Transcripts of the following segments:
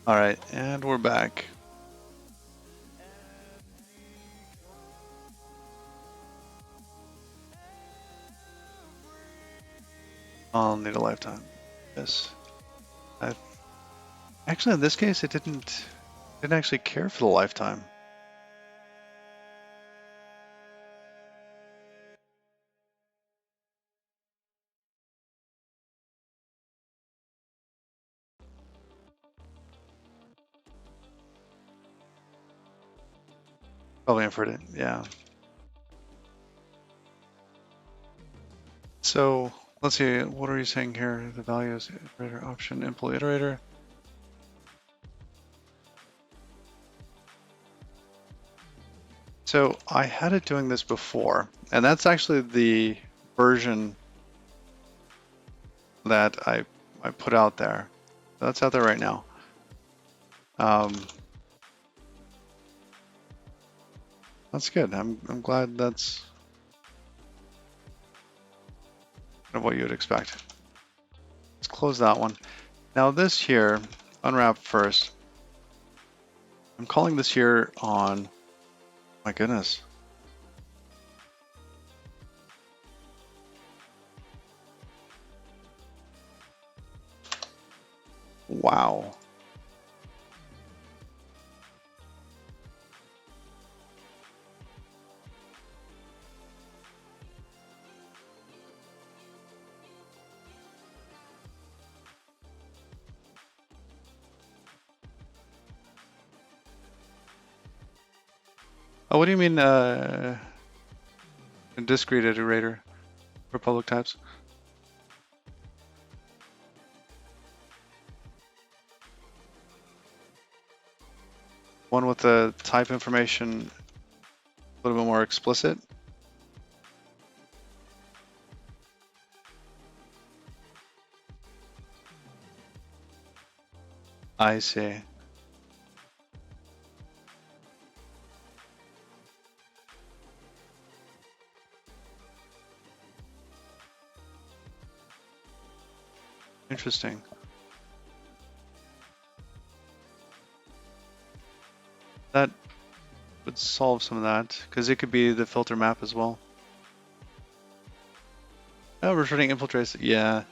All right, and we're back. I'll need a lifetime. Yes. I, actually, in this case, it didn't actually care for the lifetime. Probably inferred it. Yeah. So let's see. What are you saying here? The value is iterator option impl iterator. So I had it doing this before, and that's actually the version that I put out there. That's out there right now. That's good. I'm glad that's kind of what you would expect. Let's close that one. Now this here, unwrap first. I'm calling this here on, my goodness. Wow. Oh, what do you mean, a discrete iterator for public types? One with the type information a little bit more explicit? I see. Interesting. That would solve some of that, because it could be the filter map as well. Oh, returning infiltrates, yeah.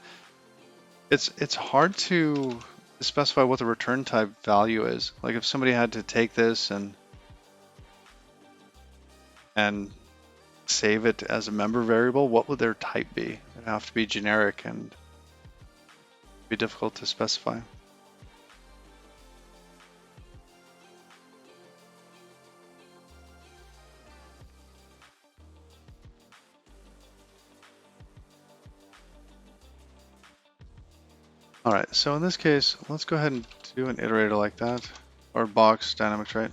It's hard to specify what the return type value is. Like if somebody had to take this and save it as a member variable, what would their type be? It'd have to be generic and be difficult to specify. All right, so in this case, let's go ahead and do an iterator like that, or box dynamic trait.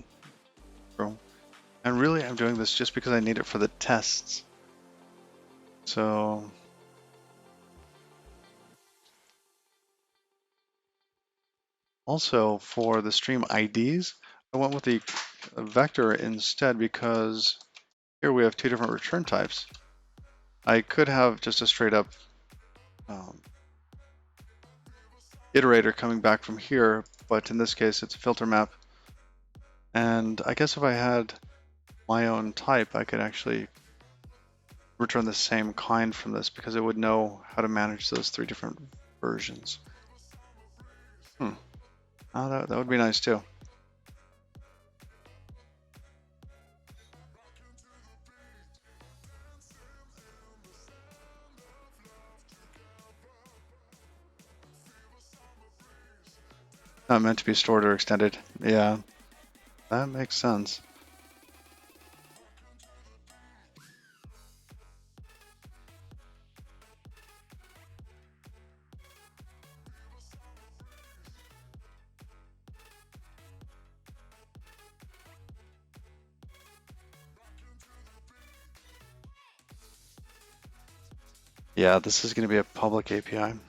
And really, I'm doing this just because I need it for the tests. So also for the stream IDs, I went with the vector instead because here we have two different return types. I could have just a straight up iterator coming back from here, but in this case it's a filter map. And I guess if I had my own type, I could actually return the same kind from this because it would know how to manage those three different versions. Oh, that would be nice too. Not meant to be stored or extended. Yeah, that makes sense. Yeah, this is going to be a public API.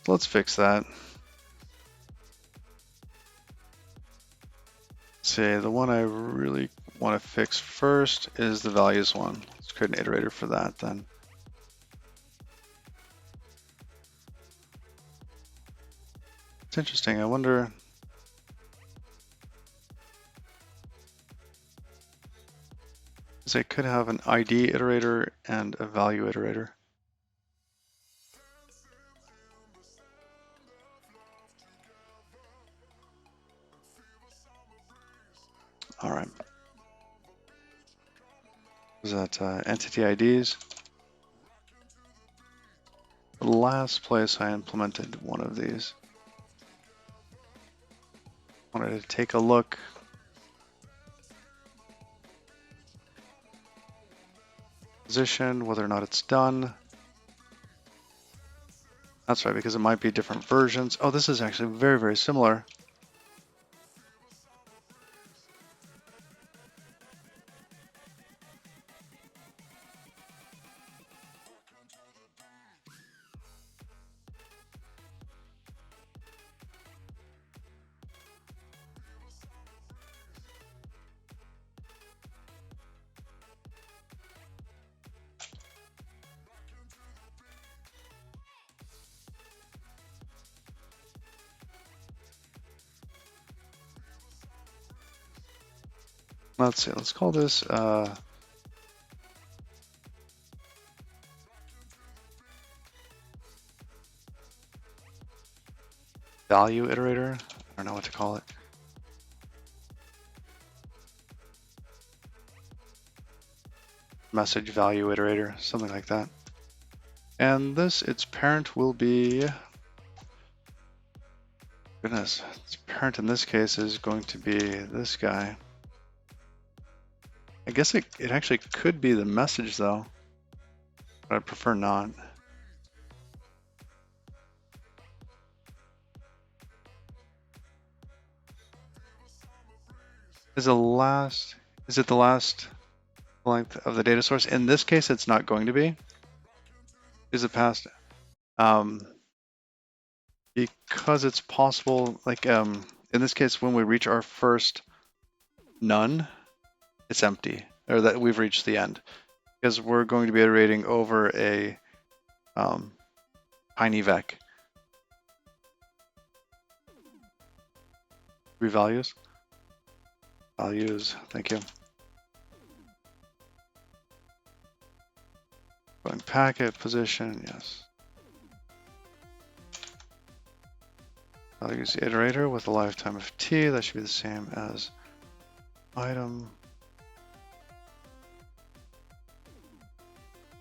Let's fix that. Let's see, the one I really want to fix first is the values one. Let's create an iterator for that then. It's interesting. I wonder Because I could have an ID iterator and a value iterator. All right. Is that entity IDs? The last place I implemented one of these. Wanted to take a look. Position, whether or not it's done. That's right, because it might be different versions. Oh, this is actually very, very similar. Let's see, let's call this value iterator. I don't know what to call it. Message value iterator, something like that. And this, its parent will be, goodness, its parent in this case is going to be this guy. I guess it actually could be the message though, but I prefer not. Is it the last length of the data source? In this case, it's not going to be. Is it past? Because it's possible, like in this case, when we reach our first none, it's empty, or that we've reached the end, because we're going to be iterating over a tiny vec. Revalues? Values, thank you. Going packet, position, yes. I'll use the iterator with a lifetime of t. That should be the same as item.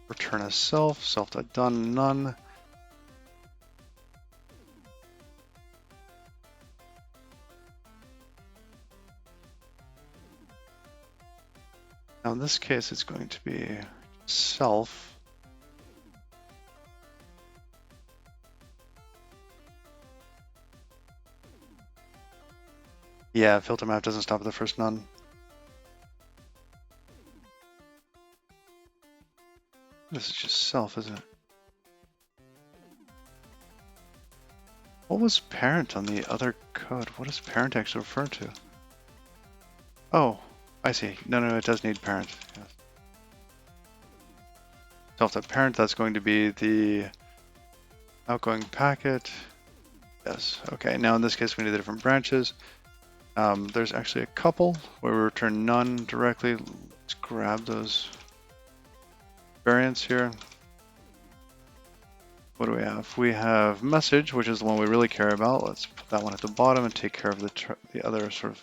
Return as self.done, none. Now in this case, it's going to be self. Yeah, filter map doesn't stop at the first none. This is just self, isn't it? What was parent on the other code? What does parent actually refer to? Oh, I see. No, it does need parent. Yes. Self.parent, that's going to be the outgoing packet. Yes, okay. Now in this case, we need the different branches. There's actually a couple where we return none directly. Let's grab those variants here. What do we have? We have message, which is the one we really care about. Let's put that one at the bottom and take care of the other sort of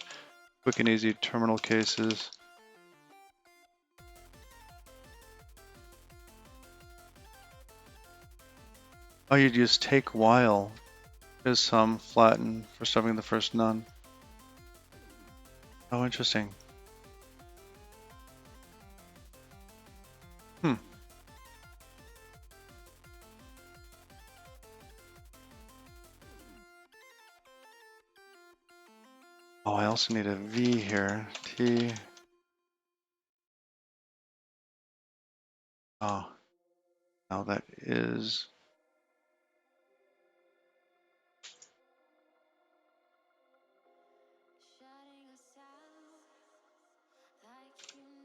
quick and easy terminal cases. Oh, you'd use take while. Is some flatten for stuffing the first none. Oh, interesting. Oh, I also need a V here. T. Oh, now that is.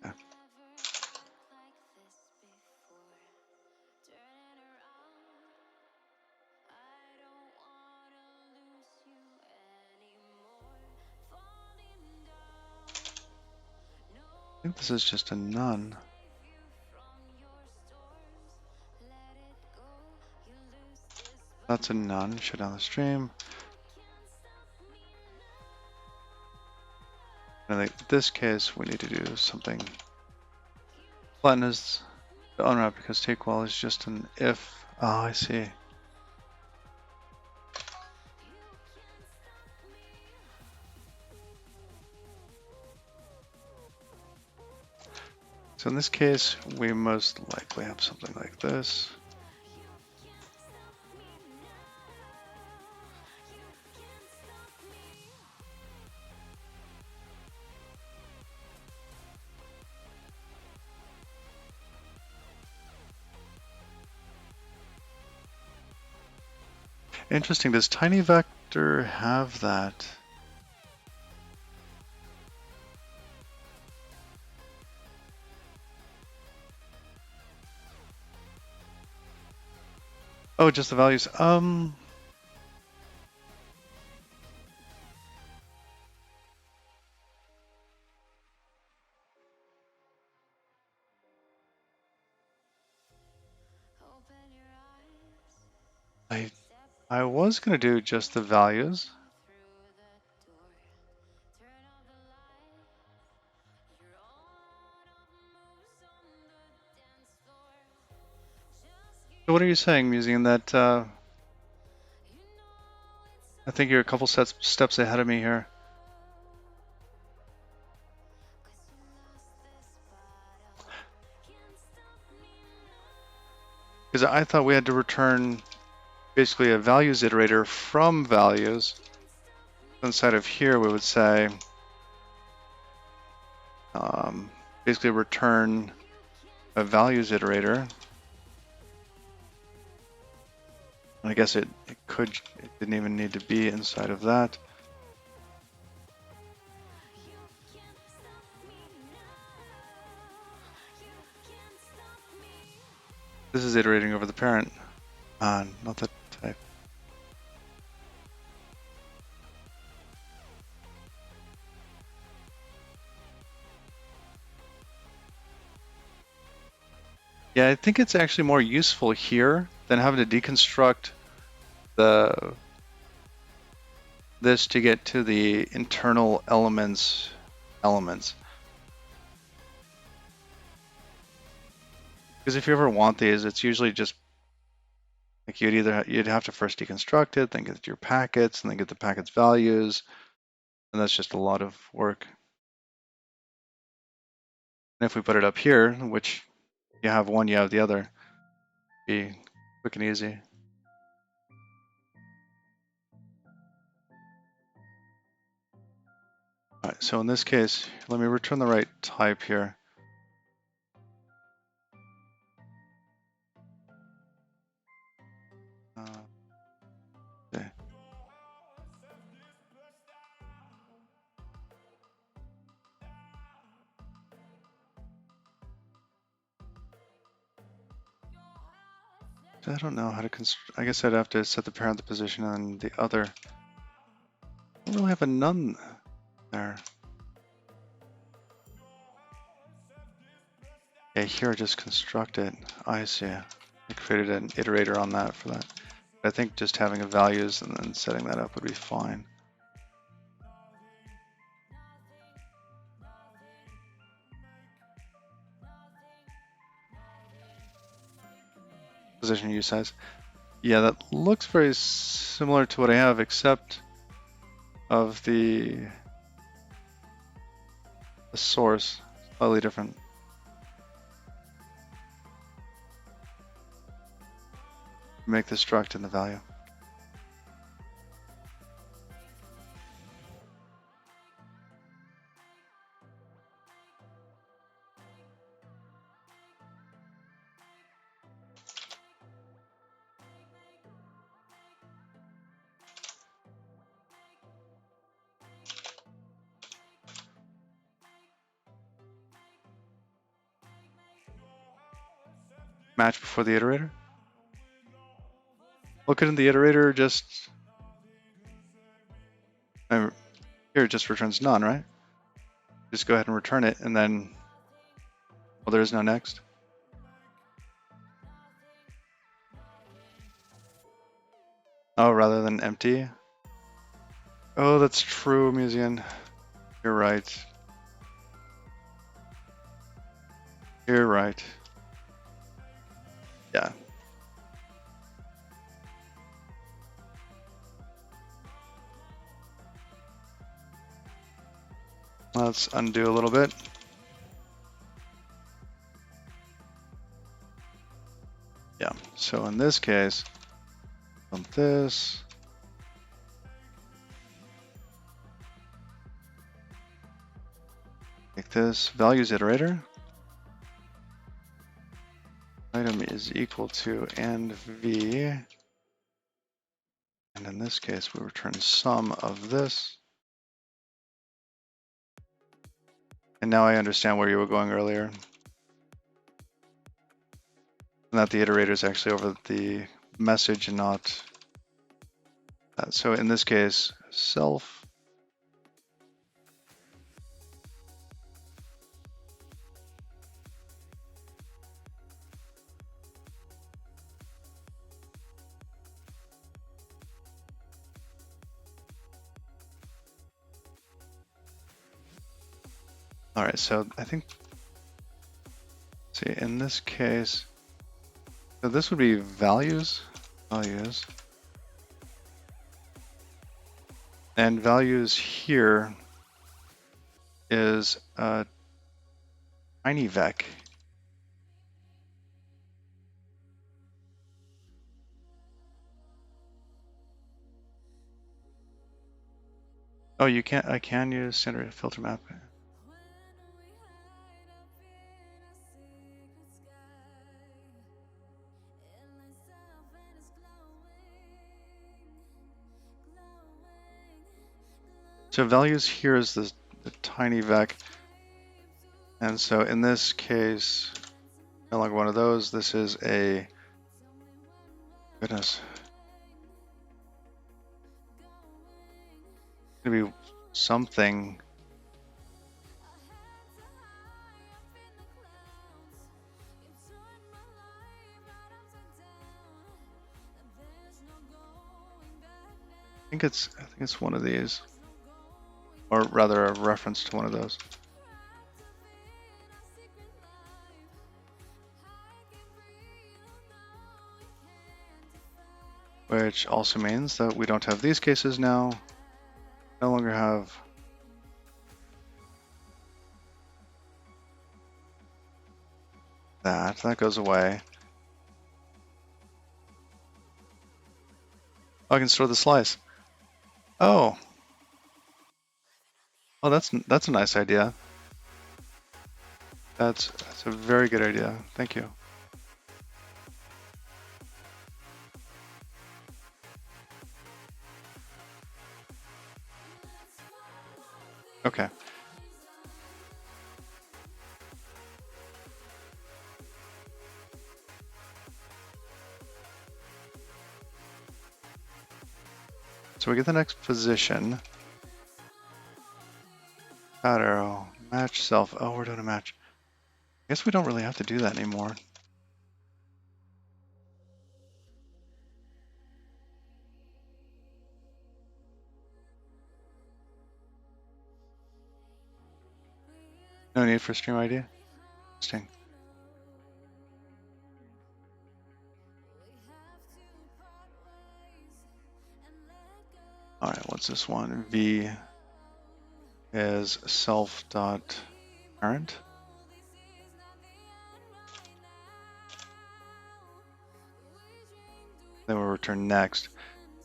Yeah. I think this is just a none. That's a none. Shut down the stream. And I think in this case, we need to do something. Flatten is the unwrap because take while is just an if. Oh, I see. So in this case, we most likely have something like this. Interesting, does tiny vector have that? Oh, just the values. I was gonna do just the values. So what are you saying, Museum? That I think you're a couple steps ahead of me here. Because I thought we had to return basically a values iterator from values. Inside of here, we would say basically return a values iterator. I guess it didn't even need to be inside of that. This is iterating over the parent, not the type. Yeah, I think it's actually more useful here than having to deconstruct this to get to the internal elements. Because if you ever want these, it's usually just like you'd have to first deconstruct it, then get your packets, and then get the packets values, and that's just a lot of work. And if we put it up here, which you have one, you have the other, be quick and easy. All right, so in this case, let me return the right type here. Okay. I don't know how to construct. I guess I'd have to set the parent the position and the other. I don't really have a none there. Yeah, here I just construct it. I see. I created an iterator on that for that. I think just having a values and then setting that up would be fine. Position use size. Yeah, that looks very similar to what I have, except of the source, slightly different. Make the struct and the value. Match before the iterator. Look at the iterator, just here it just returns none, right? Just go ahead and return it, and then Well, there is no next. Oh, rather than empty. Oh, that's true, Musean. You're right. You're right. Yeah. Let's undo a little bit. Yeah, so in this case, on this, make this values iterator. Item is equal to and v. And in this case, we return sum of this. And now I understand where you were going earlier. And that the iterator is actually over the message and not that. So in this case, self. All right, so I think, see, in this case, so this would be values. And values here is tiny vec. Oh, you can't, I can use standard filter map. So values here is the tiny vec. And so in this case, no longer one of those. This is a, goodness. It's gonna be something. I think it's one of these, or rather a reference to one of those. Which also means that we don't have these cases now. No longer have that. That goes away. Oh, I can store the slice. Oh. Oh, that's a nice idea. That's a very good idea. Thank you. Okay. So we get the next position. Add arrow, match self. Oh, we're doing a match. I guess we don't really have to do that anymore. No need for stream ID. Interesting. All right, what's this one? V is self dot parent. Then we'll return next.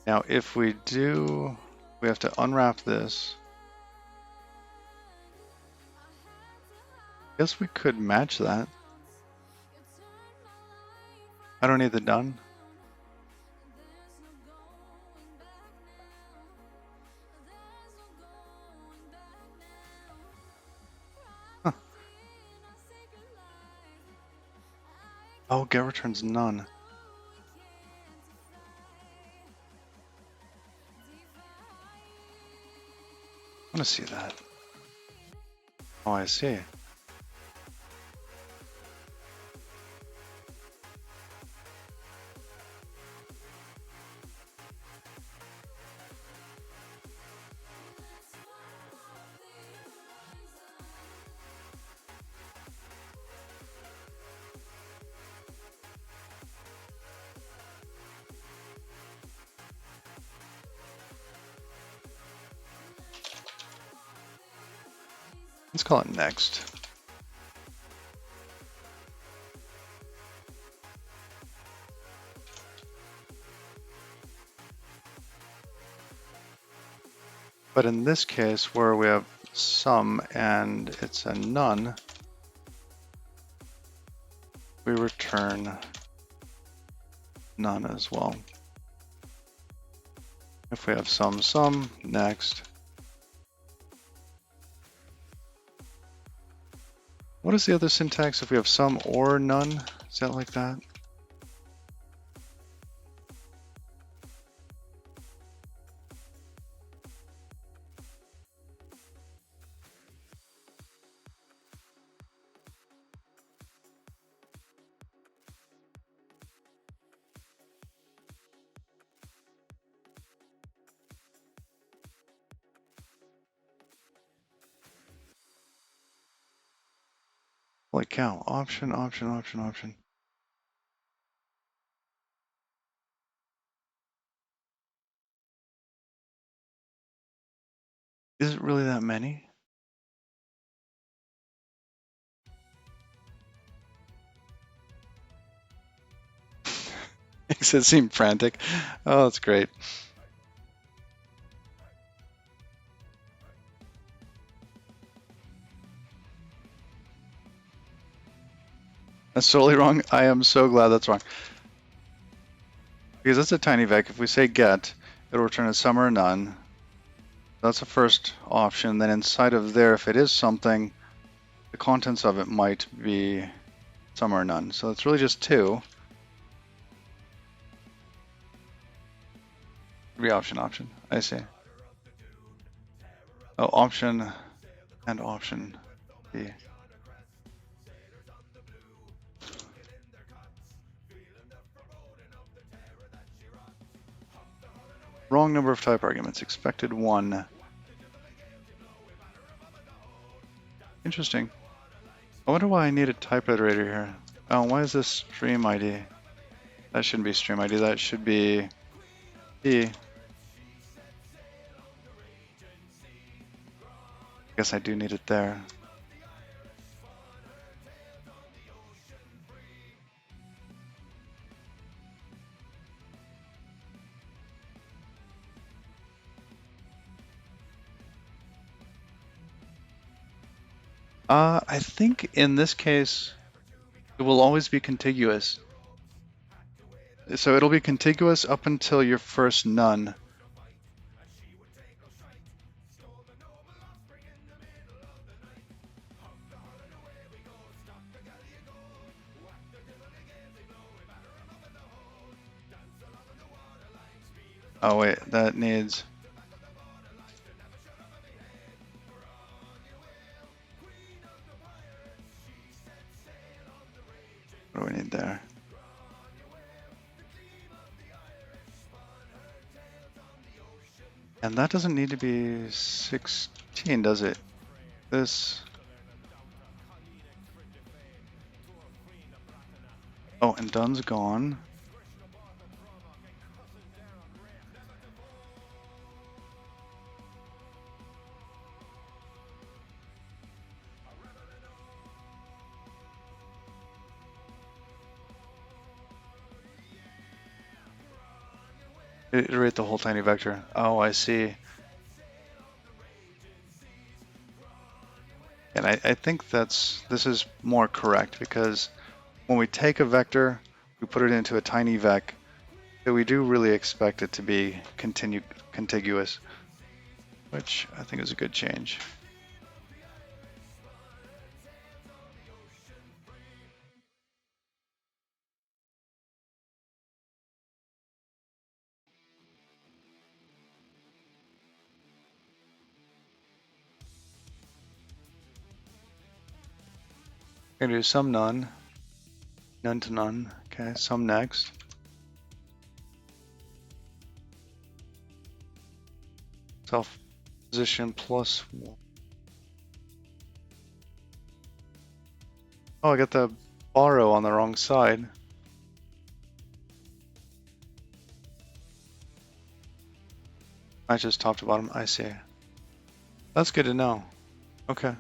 Now, if we do, we have to unwrap this. I guess we could match that. I don't need the done. Huh. Oh, get returns none. I want to see that. Oh, I see. Let's call it next. But in this case, where we have sum and it's a none, we return none as well. If we have sum, next. What is the other syntax if we have sum or none? Is that like that? Holy cow, option. Is it really that many? Makes it seem frantic. Oh, that's great. That's totally wrong. I am so glad that's wrong. Because that's a tiny vec. If we say get, it'll return a sum or a none. That's the first option. Then inside of there, if it is something, the contents of it might be sum or none. So it's really just two. Option. I see. Oh, option and option B. Wrong number of type arguments. Expected 1. Interesting. I wonder why I need a type iterator here. Oh, why is this stream ID? That shouldn't be stream ID. That should be P. I guess I do need it there. I think in this case, it will always be contiguous. So it'll be contiguous up until your first none. Oh wait, that needs... What do we need there? And that doesn't need to be 16, does it? This... Oh, and done's gone. Iterate the whole tiny vector. Oh, I see. And I think this is more correct because when we take a vector, we put it into a tiny vec, so we do really expect it to be contiguous, which I think is a good change. We're gonna do some none, none to none. Okay, some next. Self position plus 1. Oh, I got the borrow on the wrong side. Matches top to bottom. I see. That's good to know. Okay.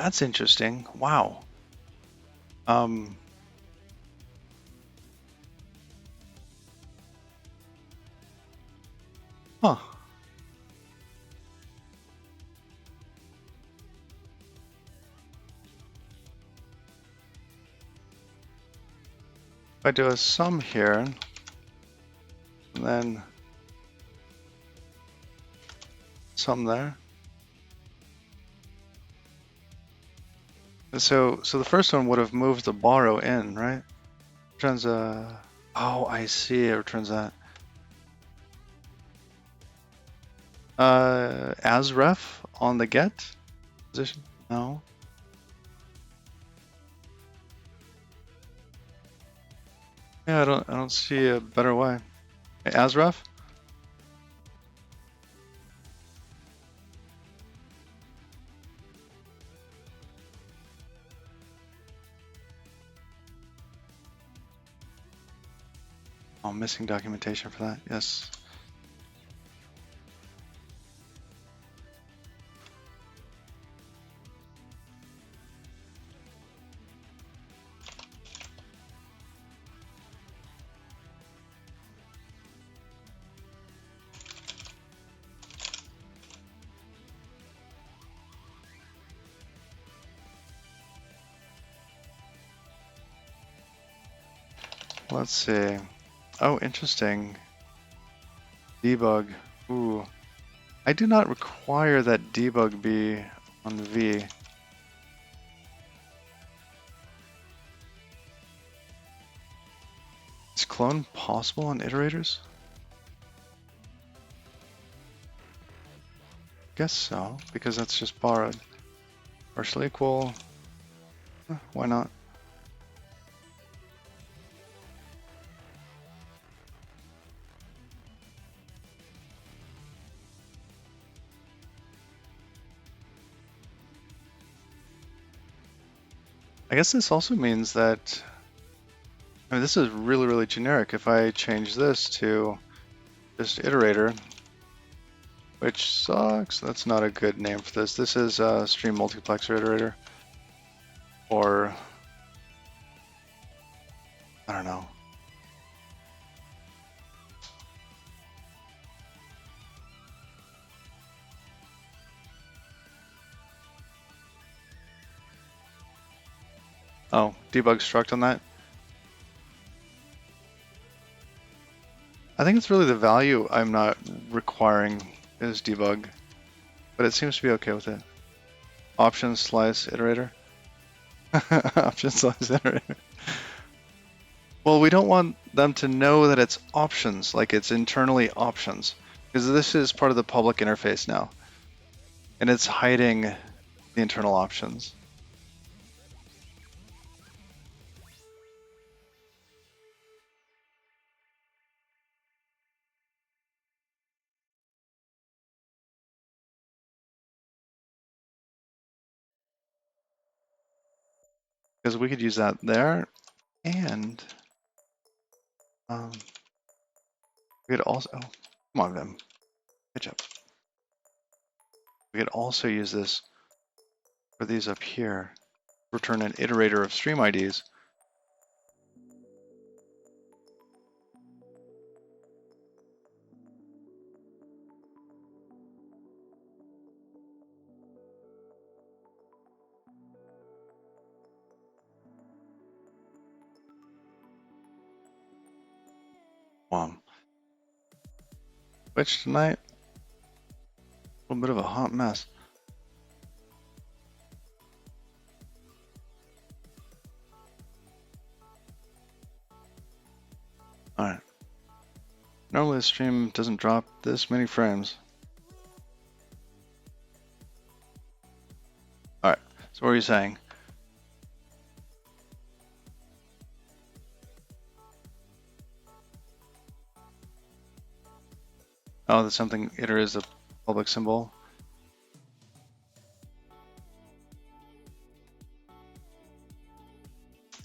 That's interesting. Wow. Um, huh. If I do a sum here, and then sum there. So the first one would have moved the borrow in, right? Returns a. Oh, I see. It returns that. As ref on the get position. No. Yeah, I don't see a better way. As ref. Oh, missing documentation for that. Yes. Let's see. Oh, interesting. Debug. Ooh. I do not require that debug be on V. Is clone possible on iterators? Guess so, because that's just borrowed. Partially equal. Why not? I guess this also means that, I mean, this is really, really generic. If I change this to just iterator, which sucks, that's not a good name for this. This is a stream multiplexer iterator, or I don't know. Oh, debug struct on that. I think it's really the value I'm not requiring is debug, but it seems to be okay with it. Option slice iterator. Option slice iterator. Well, we don't want them to know that it's options, like it's internally options, because this is part of the public interface now, and it's hiding the internal options. Because we could use that there, and we could also, oh, come on, Vim, catch up. We could also use this for these up here. Return an iterator of stream IDs. Which tonight, a little bit of a hot mess. All right. Normally the stream doesn't drop this many frames. All right. So what are you saying? Oh, that something iter is a public symbol.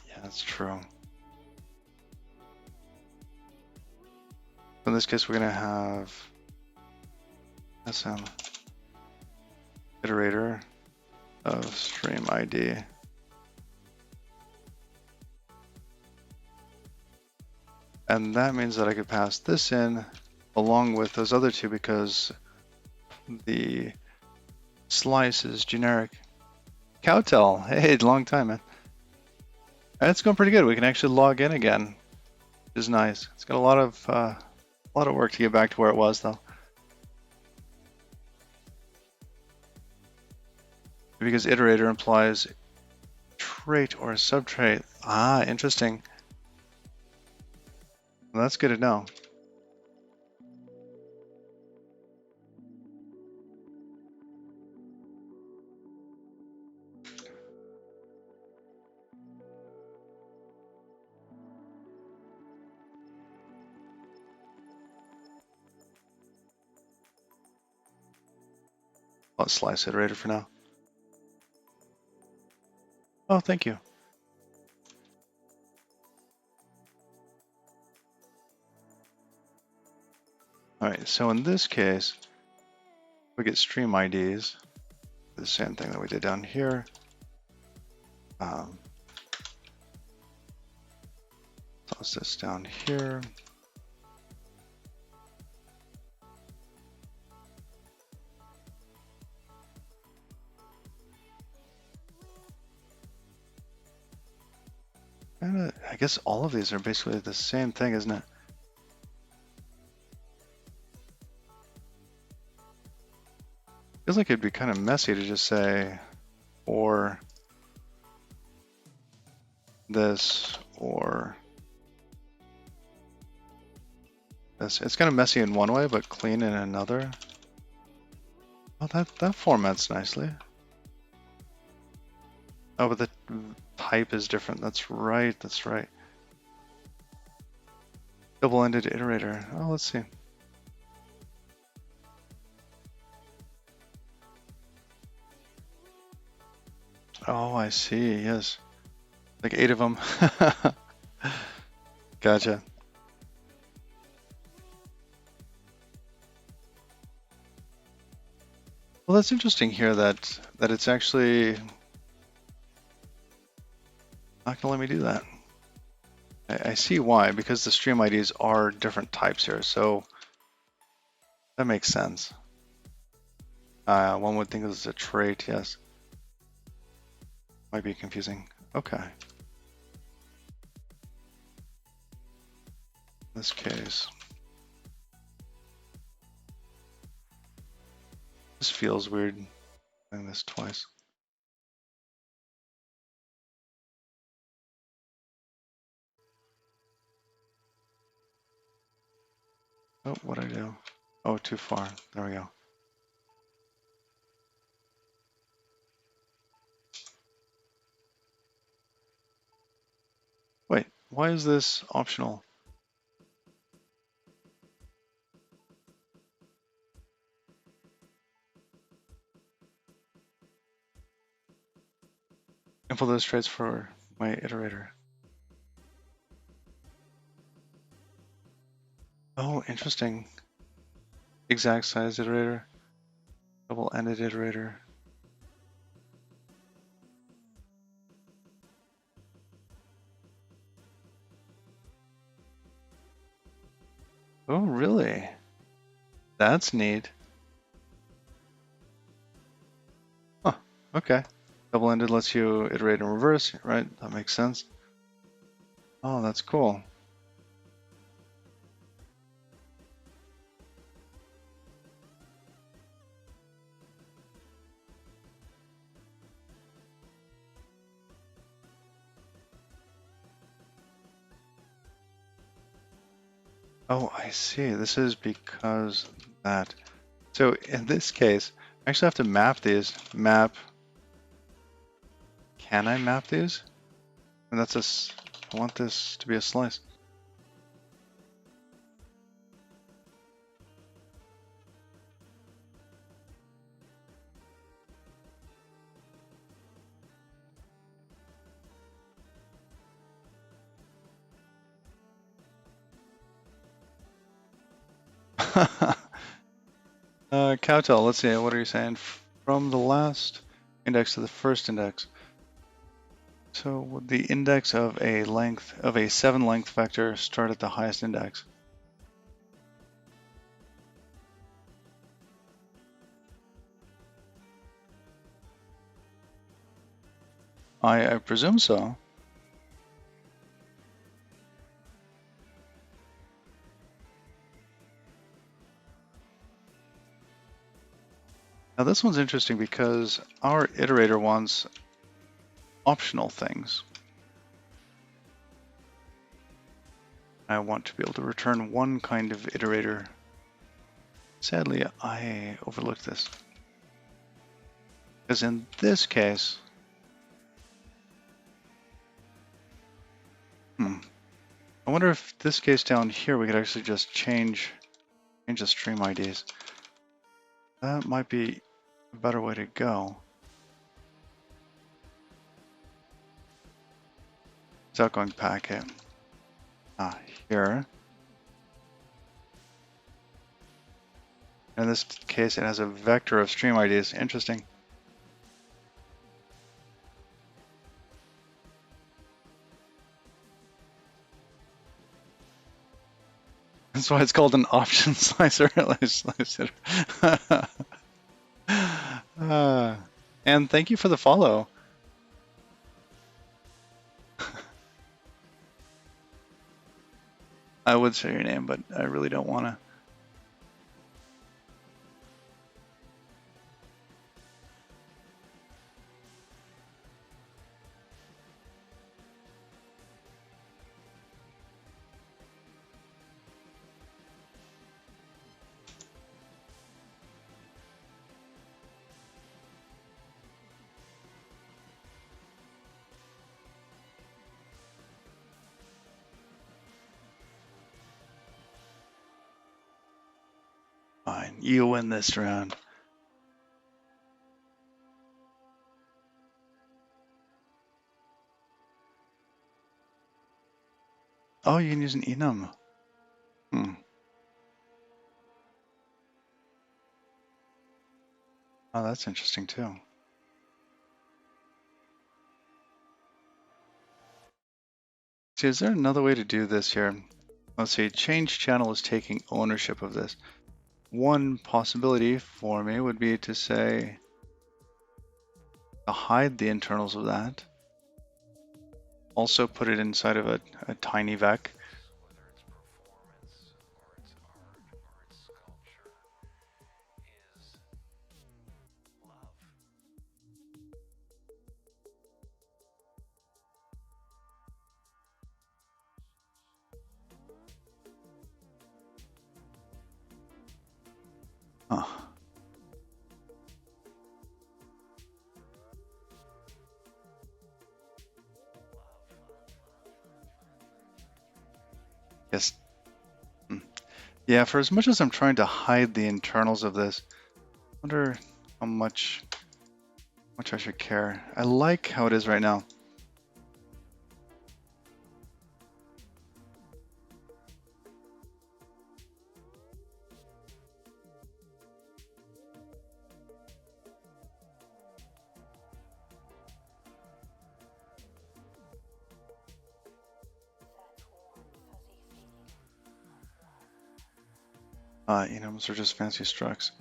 Yeah, that's true. In this case, we're gonna have SM iterator of stream ID. And that means that I could pass this in along with those other two because the slice is generic. Cowtail, hey, long time, man. It's going pretty good. We can actually log in again, which is nice. It's got a lot of work to get back to where it was, though. Because iterator implies trait or subtrait. Ah, interesting. Well, that's good to know. I'll slice iterator for now. Oh, thank you. All right, so in this case, we get stream IDs, the same thing that we did down here. Toss this down here. And I guess all of these are basically the same thing, isn't it? Feels like it'd be kind of messy to just say, or this, or this. It's kind of messy in one way, but clean in another. Oh, that formats nicely. Oh, but the type is different. That's right. That's right. Double-ended iterator. Oh, let's see. Oh, I see. Yes. Like 8 of them. Gotcha. Well, that's interesting here that it's actually not gonna let me do that. I see why, because the stream IDs are different types here, so that makes sense. One would think this is a trait, yes. Might be confusing. Okay. In this case, this feels weird doing this twice. Oh, what'd I do? Oh, too far. There we go. Wait, why is this optional? Implement those traits for my iterator. Oh, interesting. Exact size iterator. Double-ended iterator. Oh, really? That's neat. Huh, okay. Double-ended lets you iterate in reverse, right? That makes sense. Oh, that's cool. Oh, I see. This is because that. So in this case, I actually have to map these. Map. Can I map these? And that's I want this to be a slice. Cowtail, let's see. What are you saying? From the last index to the first index. So would the index of a length of a 7 length vector start at the highest index? I presume so. Now this one's interesting because our iterator wants optional things. I want to be able to return one kind of iterator. Sadly, I overlooked this. Because in this case, I wonder if this case down here we could actually just change the stream IDs. That might be a better way to go. Without going packet. Here. In this case, it has a vector of stream IDs. Interesting. That's why it's called an option slicer. And thank you for the follow. I would say your name, but I really don't want to. Fine, you win this round. Oh, you can use an enum. Oh, that's interesting too. See, is there another way to do this here? Let's see, change channel is taking ownership of this. One possibility for me would be to say, to hide the internals of that. Also put it inside of a tiny vec. Huh. Yes. Yeah, for as much as I'm trying to hide the internals of this, I wonder how much I should care. I like how it is right now. Enums are just fancy structs.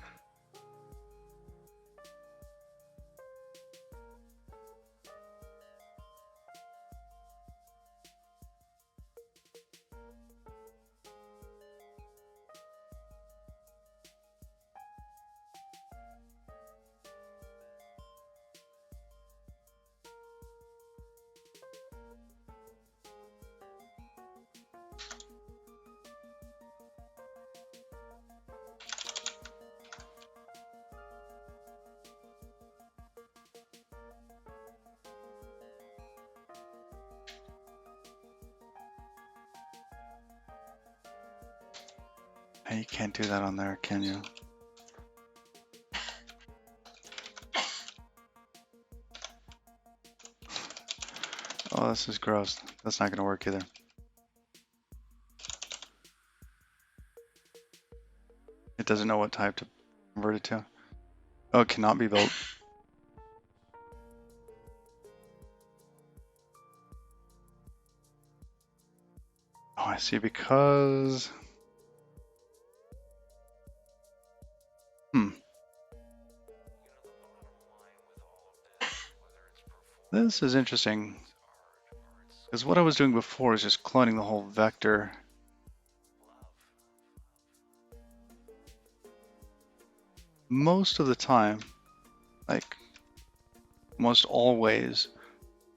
Hey, you can't do that on there, can you? Oh, this is gross. That's not going to work either. It doesn't know what type to convert it to. Oh, it cannot be built. Oh, I see, because... This is interesting, because what I was doing before is just cloning the whole vector. Most of the time, like most always,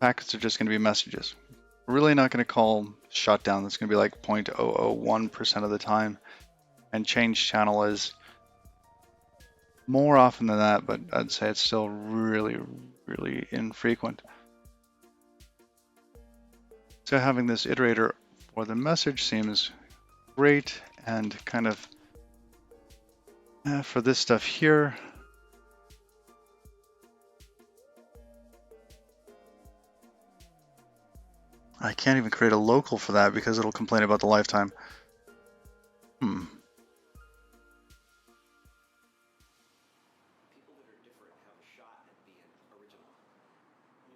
packets are just going to be messages. We're really not going to call shutdown. That's going to be like 0.001% of the time. And change channel is more often than that, but I'd say it's still really, really infrequent. So having this iterator for the message seems great, and kind of for this stuff here, I can't even create a local for that because it'll complain about the lifetime.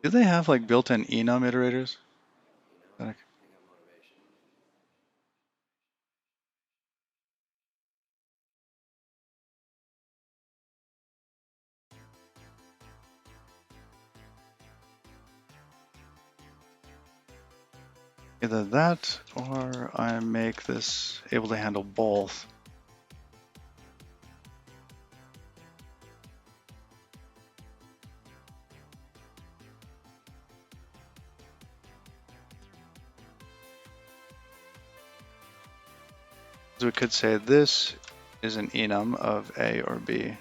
Do they have like built-in enum iterators? Either that, or I make this able to handle both. So we could say this is an enum of A or B.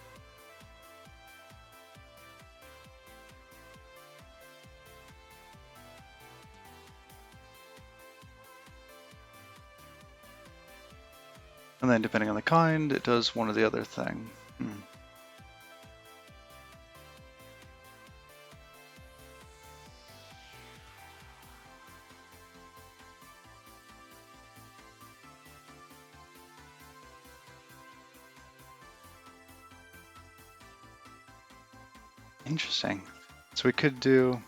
And then depending on the kind, it does one or the other thing. Interesting. So we could do,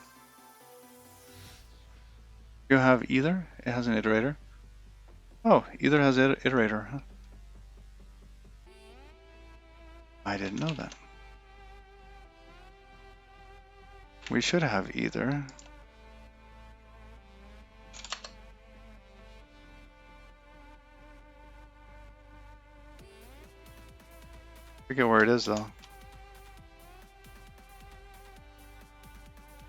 you have either, it has an iterator. Oh, either has an iterator, huh? I didn't know that. We should have either. Forget where it is though.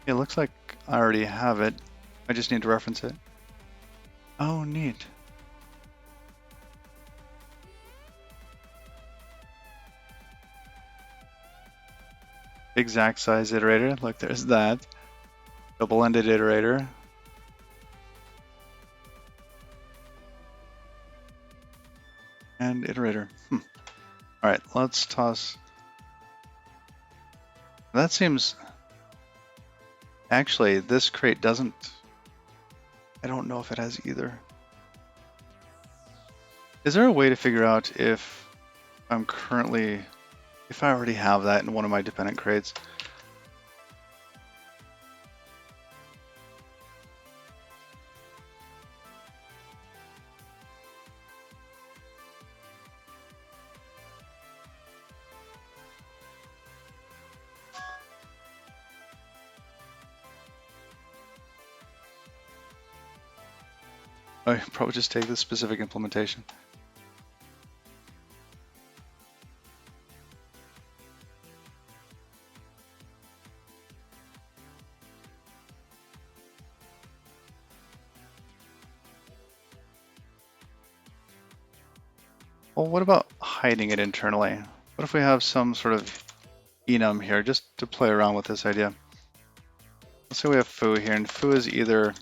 It looks like I already have it. I just need to reference it. Oh, neat. Exact size iterator. Look, there's that. Double-ended iterator. And iterator. All right, let's toss. That seems. Actually, this crate doesn't. I don't know if it has either. Is there a way to figure out if I'm currently, if I already have that in one of my dependent crates? I probably just take this specific implementation. Well, what about hiding it internally? What if we have some sort of enum here, just to play around with this idea? Let's say we have foo here, and foo is either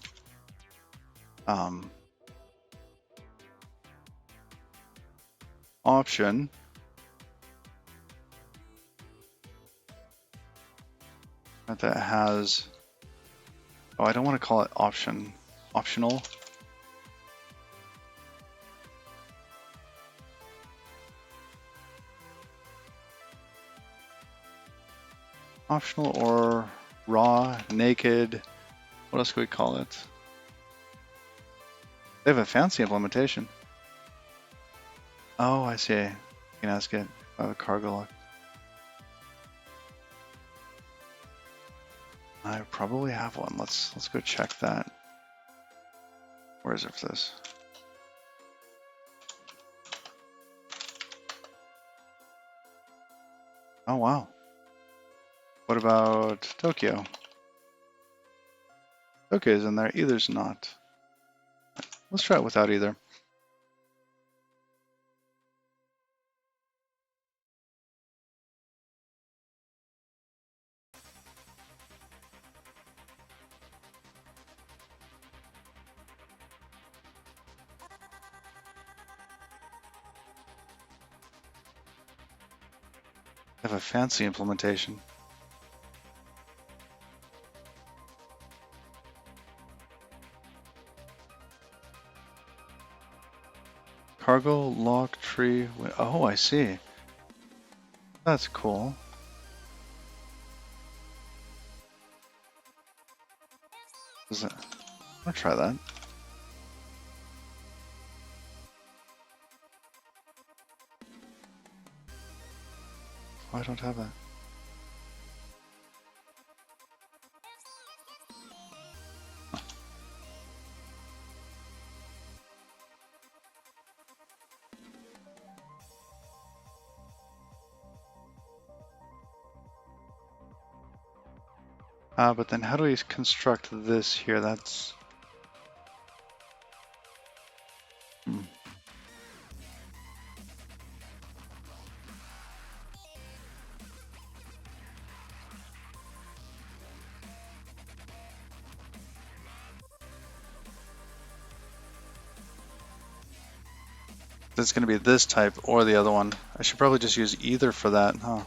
option, that has, oh, I don't want to call it optional. Optional or raw, naked, what else could we call it? They have a fancy implementation. Oh, I see. You can ask it about a cargo lock. I probably have one. Let's go check that. Where is it for this? Oh wow. What about Tokyo? Tokyo's in there. Either's not. Let's try it without either. They have a fancy implementation. Cargo lock tree. Oh, I see. That's cool. Is it? I'll try that. Oh, I don't have that. But then how do we construct this here? That's... Hmm. It's going to be this type or the other one. I should probably just use either for that, huh?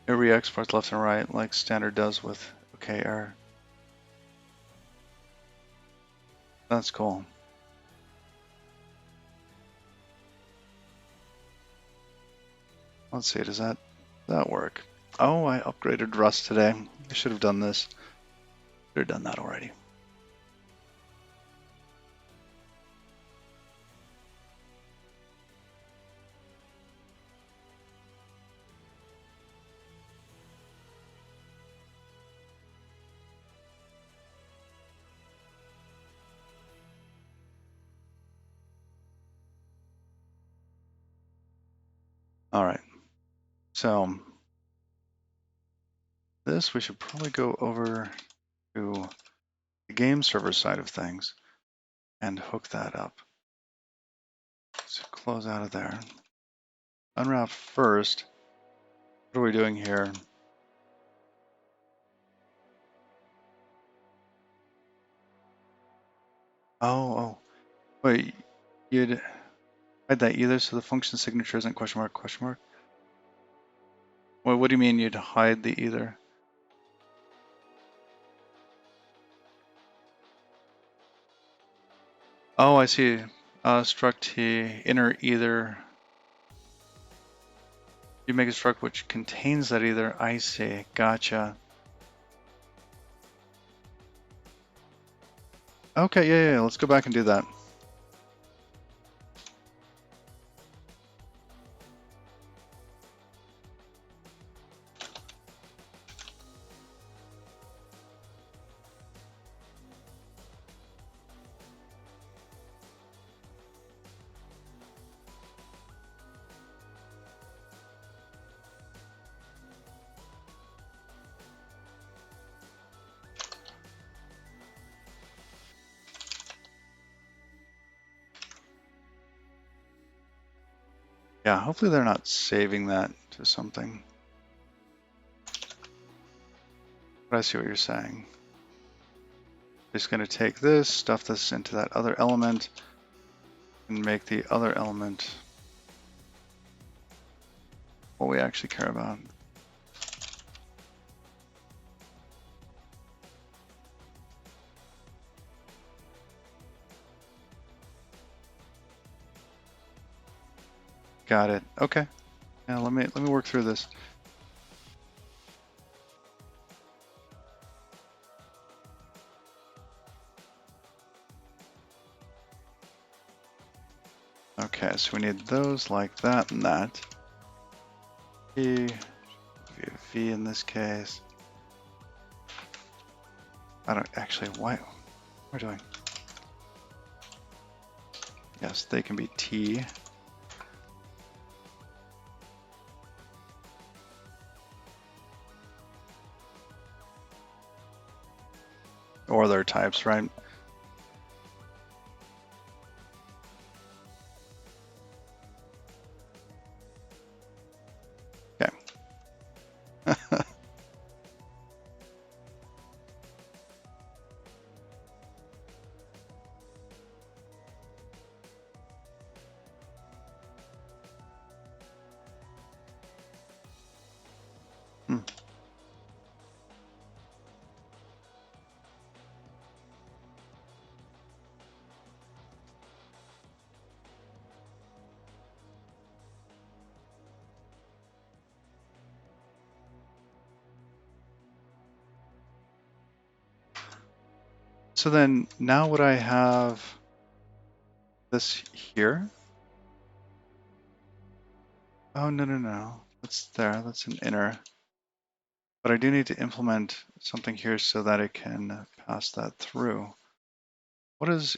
It re-exports left and right like standard does with OKR. That's cool. Let's see, does that work? Oh, I upgraded Rust today. I should have done this. Should have done that already. All right. So this we should probably go over to the game server side of things and hook that up. So close out of there. Unwrap first. What are we doing here? Oh, wait, you'd hide that either so the function signature isn't question mark, question mark? Well, what do you mean you'd hide the either? Oh, I see. Struct T, inner either. You make a struct which contains that either. I see. Gotcha. Okay, yeah. Let's go back and do that. Yeah, hopefully they're not saving that to something. But I see what you're saying. Just going to take this, stuff this into that other element, and make the other element what we actually care about. Got it. Okay. Now let me work through this. Okay, so we need those like that and that. V in this case. I don't actually, what am I doing? Yes, they can be T. Or their types, right? Okay. Hmm. So then now would I have this here? Oh, no. That's there, that's an inner. But I do need to implement something here so that it can pass that through. What does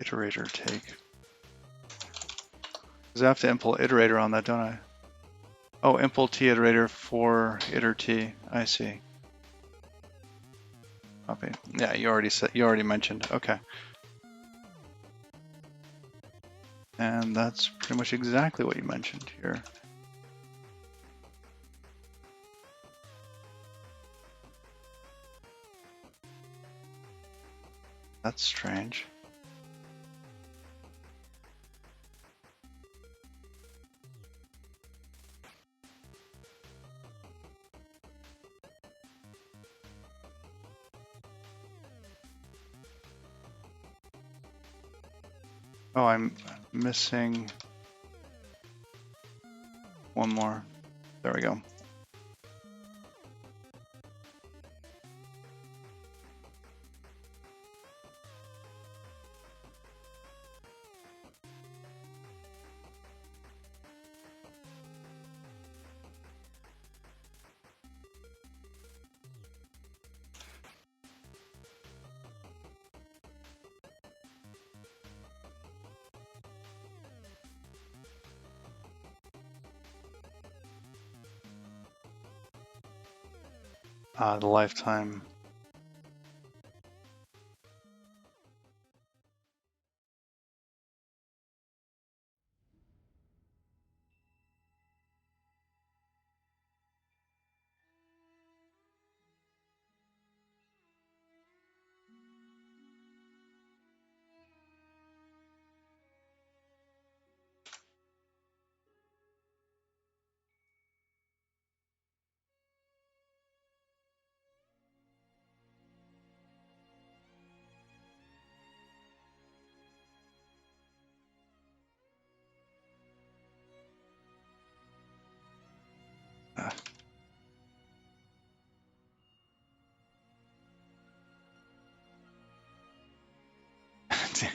iterator take? Because I have to impl iterator on that, don't I? Oh, impl t iterator for iter t. I see. Copy. Yeah, you already mentioned. Okay. And that's pretty much exactly what you mentioned here. That's strange. Oh, I'm missing one more. There we go. The lifetime.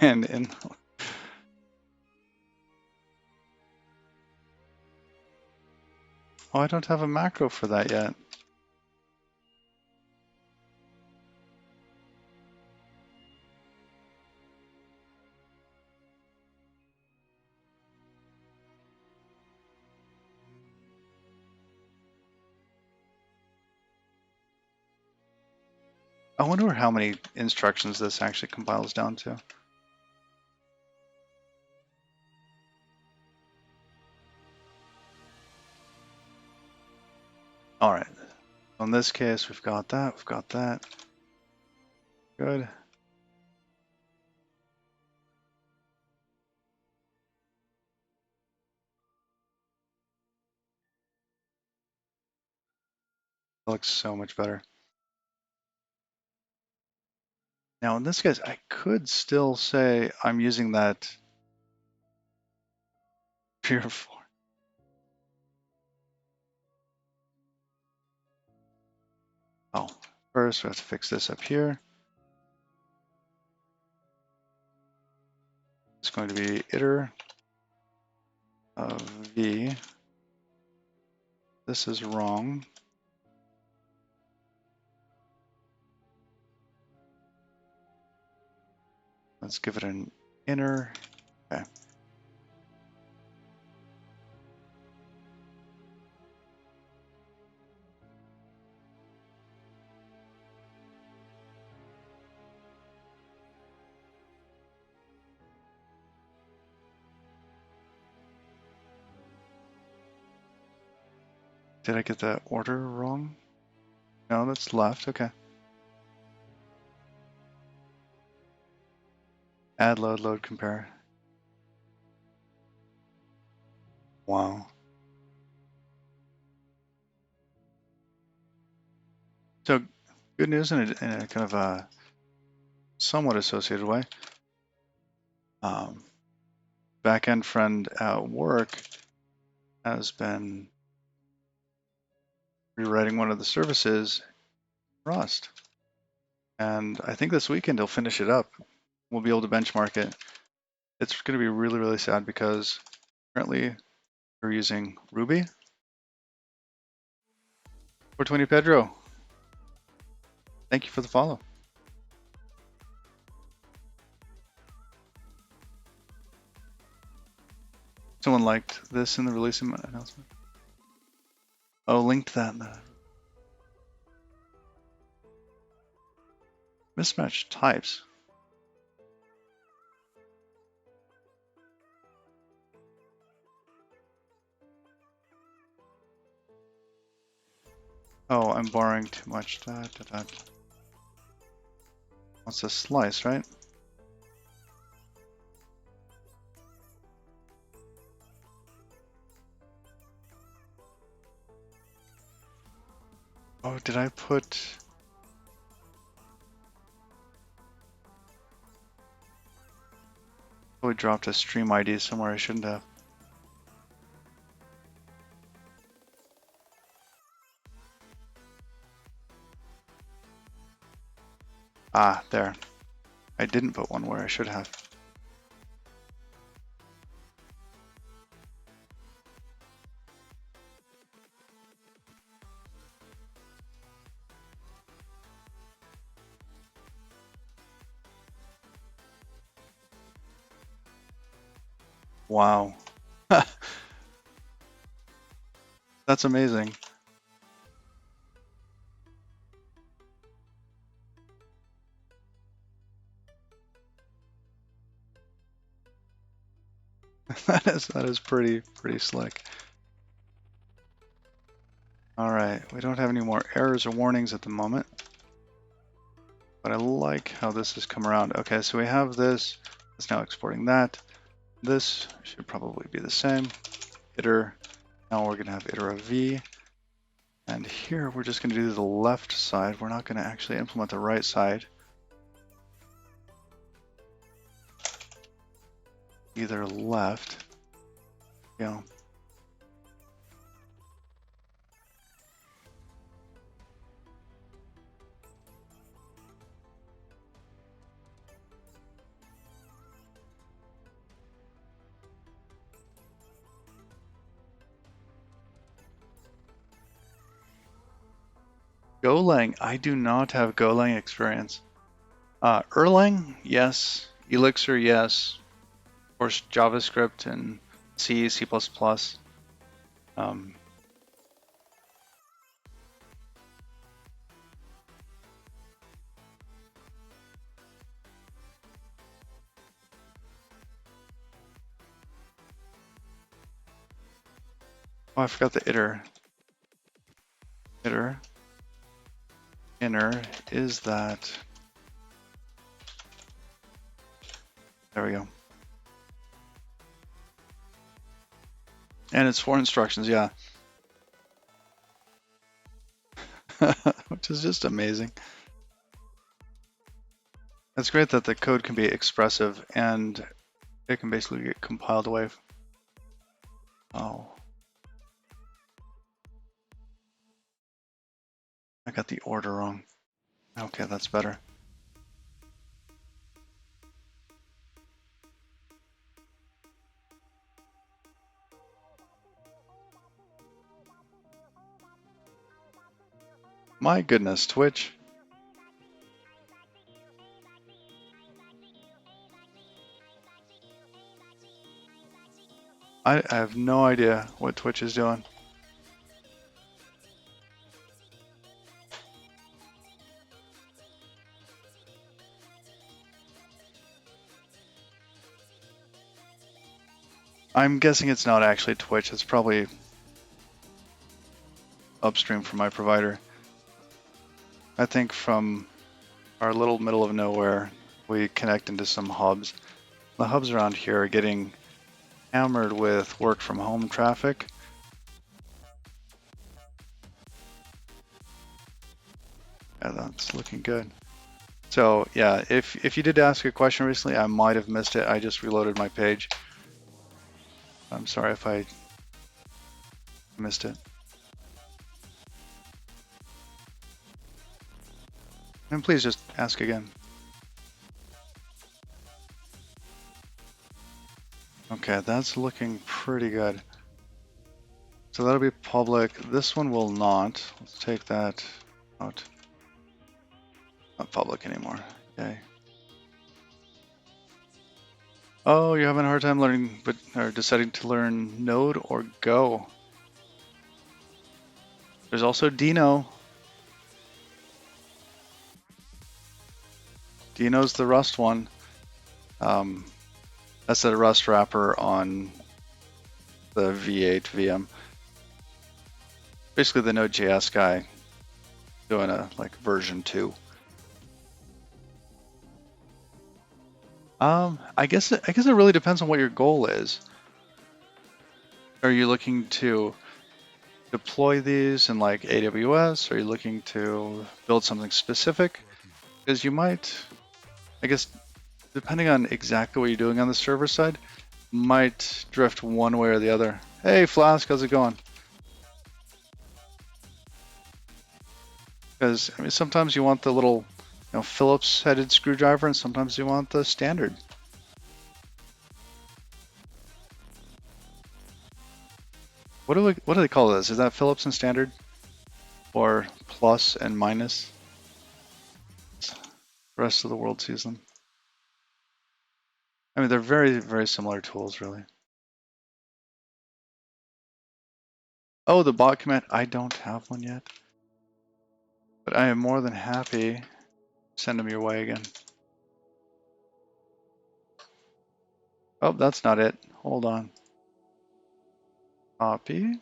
And oh, I don't have a macro for that yet. I wonder how many instructions this actually compiles down to. All right. In this case, we've got that. We've got that. Good. That looks so much better. Now, in this case, I could still say I'm using that 3 or 4. Oh, first we have to fix this up here. It's going to be iter of v. This is wrong. Let's give it an inner. Okay. Did I get the order wrong? No, that's left. Okay. Add, load, load, compare. Wow. So good news in a kind of a somewhat associated way. Backend friend at work has been rewriting one of the services in Rust. And I think this weekend he'll finish it up. We'll be able to benchmark it. It's going to be really, really sad because currently we're using Ruby. 420 Pedro, thank you for the follow. Someone liked this in the release announcement. Oh, linked that in the mismatched types. Oh, I'm borrowing too much. What's a slice, right? Oh, did I put... Probably dropped a stream ID somewhere I shouldn't have. Ah, there. I didn't put one where I should have. Wow. That's amazing. That is pretty slick. All right, we don't have any more errors or warnings at the moment, but I like how this has come around. Okay, so we have this. It's now exporting that. This should probably be the same. Iter. Now we're gonna have iter of v. And here we're just gonna do the left side. We're not gonna actually implement the right side. Either left. Yeah. Golang. I do not have Golang experience. Erlang, yes. Elixir, yes. Of course, JavaScript and C, C++. Um, oh, I forgot the iter. Iter. Inner is that. There we go. And it's 4 instructions, yeah. Which is just amazing. It's great that the code can be expressive and it can basically get compiled away. Oh. I got the order wrong. Okay, that's better. My goodness, Twitch. I have no idea what Twitch is doing. I'm guessing it's not actually Twitch. It's probably upstream from my provider. I think from our little middle of nowhere, we connect into some hubs. The hubs around here are getting hammered with work from home traffic. Yeah, that's looking good. So yeah, if you did ask a question recently, I might have missed it. I just reloaded my page. I'm sorry if I missed it. And please just ask again. Okay, that's looking pretty good. So that'll be public. This one will not. Let's take that out. Not public anymore. Okay. Oh, you're having a hard time learning, or deciding to learn Node or Go. There's also Dino. Dino's the Rust one. That's a Rust wrapper on the V8 VM. Basically the Node.js guy doing a like version 2. I guess it really depends on what your goal is. Are you looking to deploy these in like AWS? Are you looking to build something specific? Because you might, I guess, depending on exactly what you're doing on the server side, might drift one way or the other. Hey Flask, how's it going? Because I mean, sometimes you want the little, Phillips headed screwdriver, and sometimes you want the standard. What do they call this? Is that Phillips and standard, or plus and minus? The rest of the world sees them. I mean, they're very, very similar tools, really. Oh, the bot command. I don't have one yet, but I am more than happy to send them your way again. Oh, that's not it. Hold on. Copy.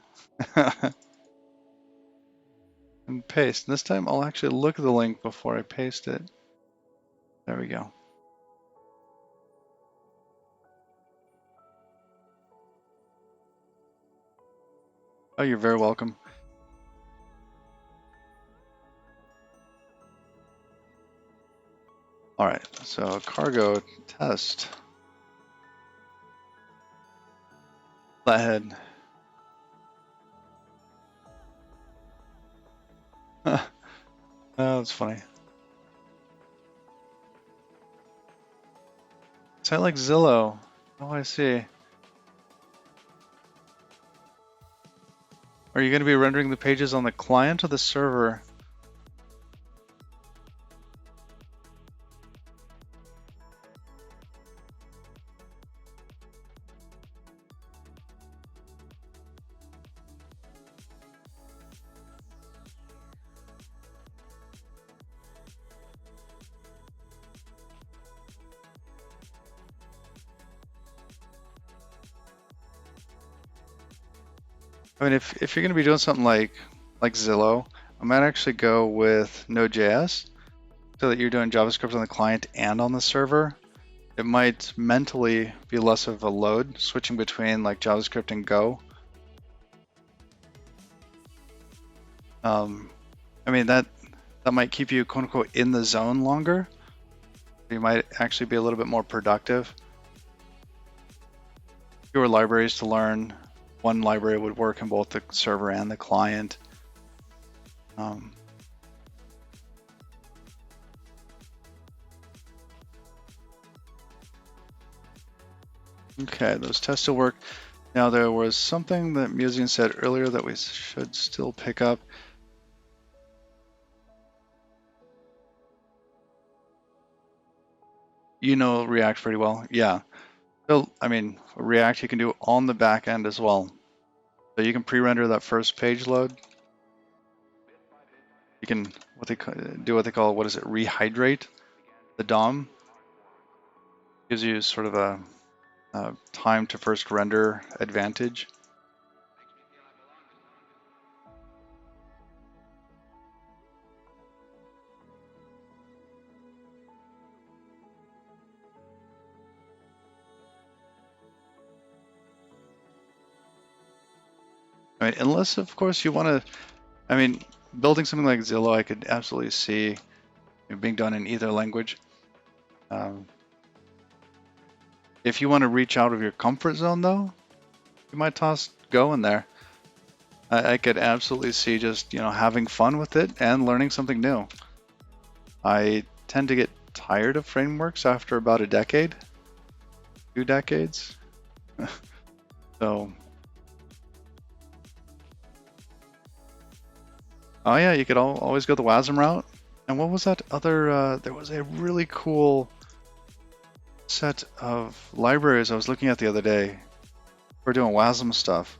And paste. And this time I'll actually look at the link before I paste it. There we go. Oh, you're very welcome. All right, so cargo test. Flathead. Oh, that's funny. So I like Zillow. Oh, I see. Are you going to be rendering the pages on the client or the server? I mean, if you're going to be doing something like Zillow, I might actually go with Node.js so that you're doing JavaScript on the client and on the server. It might mentally be less of a load switching between like JavaScript and Go. I mean, that might keep you quote unquote in the zone longer. You might actually be a little bit more productive. Fewer libraries to learn. One library would work in both the server and the client. Okay, those tests will work. Now there was something that Museum said earlier that we should still pick up. You know React pretty well, yeah. So, I mean, React you can do on the back end as well. So you can pre-render that first page load. You can do what they call, what is it, rehydrate the DOM. Gives you sort of a time to first render advantage. I mean, unless of course you want to, I mean, building something like Zillow, I could absolutely see being done in either language. If you want to reach out of your comfort zone, though, you might toss Go in there. I could absolutely see just having fun with it and learning something new. I tend to get tired of frameworks after about a decade, 2 decades. So, oh yeah, you could always go the WASM route. And what was that other? There was a really cool set of libraries I was looking at the other day for doing WASM stuff.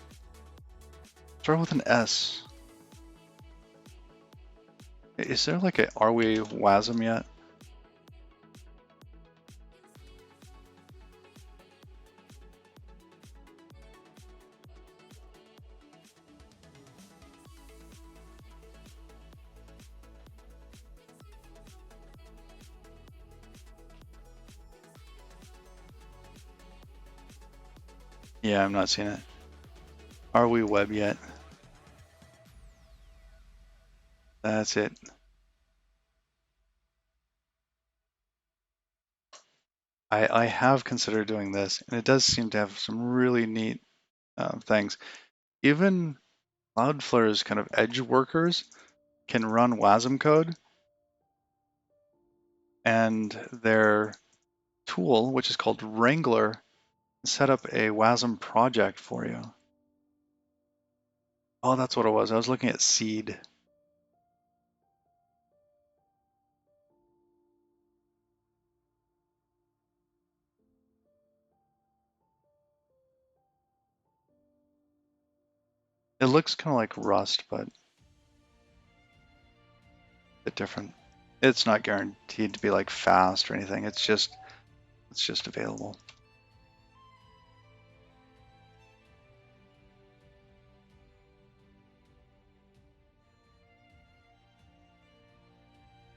Start with an S. Is there like a Are We WASM yet? Yeah, I'm not seeing it. Are we web yet? That's it. I have considered doing this, and it does seem to have some really neat things. Even Cloudflare's kind of edge workers can run WASM code, and their tool, which is called Wrangler, set up a WASM project for you. Oh, that's what it was. I was looking at Seed. It looks kind of like Rust, but a bit different. It's not guaranteed to be like fast or anything. It's just available.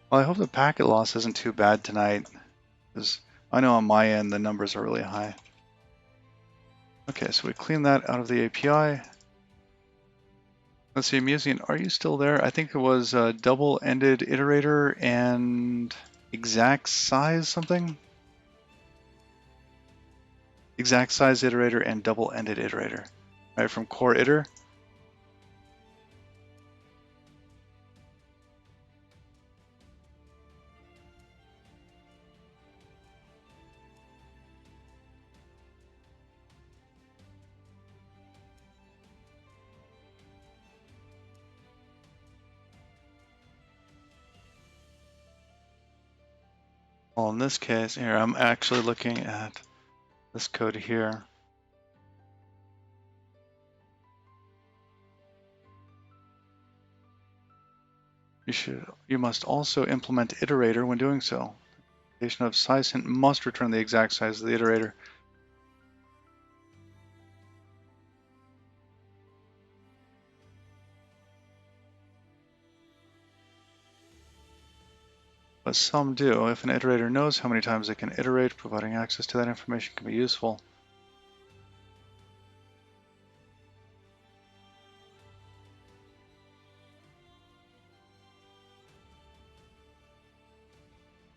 Well, I hope the packet loss isn't too bad tonight, because I know on my end the numbers are really high. Okay, so we clean that out of the API. Let's see, Musean, are you still there? I think it was a double-ended iterator and exact size something? Exact size iterator and double-ended iterator. Right, from core iter. Well, in this case, here, I'm actually looking at this code here. You must also implement iterator when doing so. The application of size hint must return the exact size of the iterator. But some do. If an iterator knows how many times it can iterate, providing access to that information can be useful.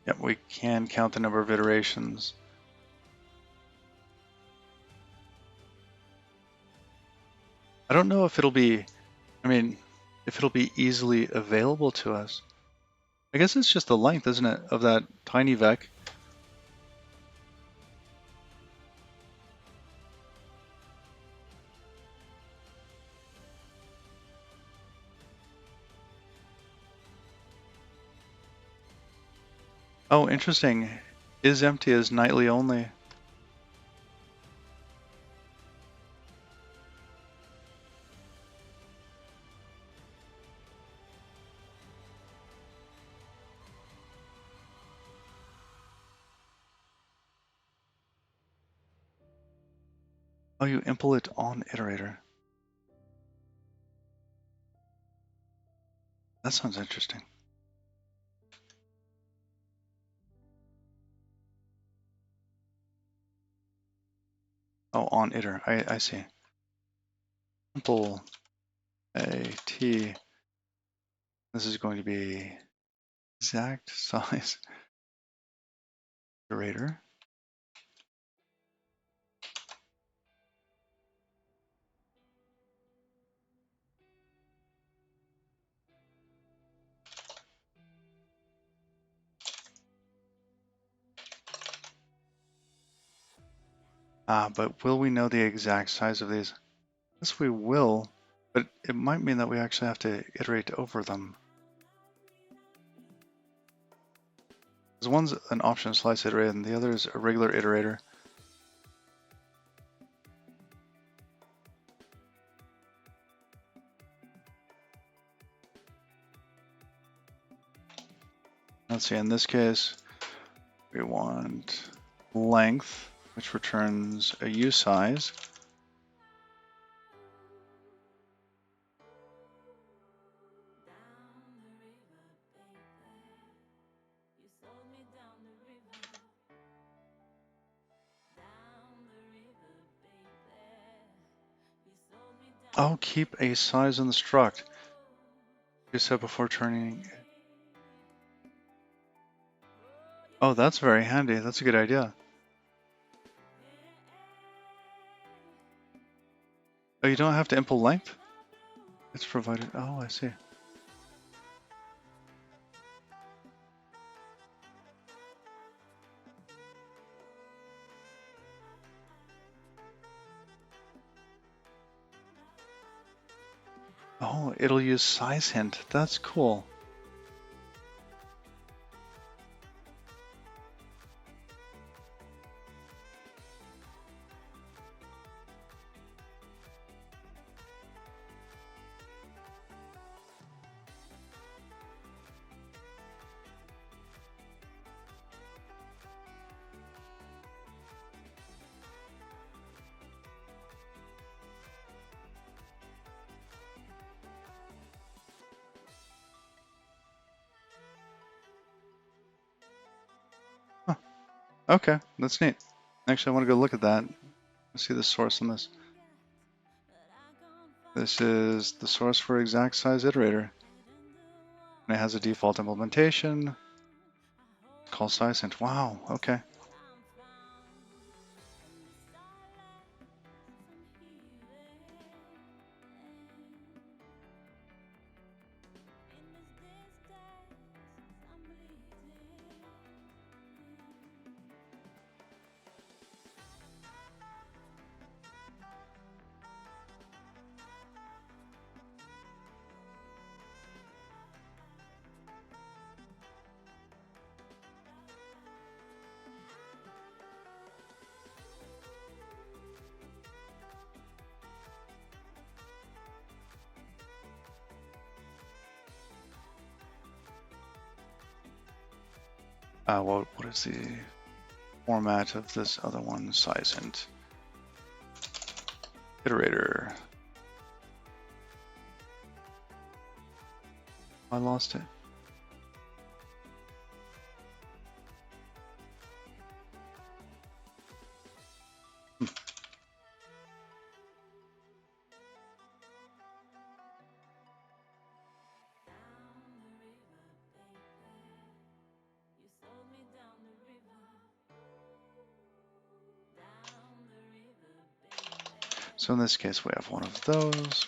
Yep, we can count the number of iterations. I don't know if it'll be, if it'll be easily available to us. I guess it's just the length, isn't it, of that tiny vec. Oh, interesting. Is empty as nightly only. Oh, you implement it on iterator. That sounds interesting. Oh, on iter. I see. Simple AT. This is going to be exact size iterator. But will we know the exact size of these? Yes, we will, but it might mean that we actually have to iterate over them. Because one's an option slice iterator and the other is a regular iterator. Let's see, in this case, we want length, which returns a U size. Oh, keep a size in the struct. You said before turning. Oh, that's very handy. That's a good idea. Oh, you don't have to impl length? It's provided. Oh, I see. Oh, it'll use size hint. That's cool. Huh. Okay, that's neat. Actually, I want to go look at that. Let's see the source on this. This is the source for exact size iterator. And it has a default implementation. Call size hint. Wow, okay. What is the format of this other one? Size hint. Iterator. I lost it. So in this case, we have one of those.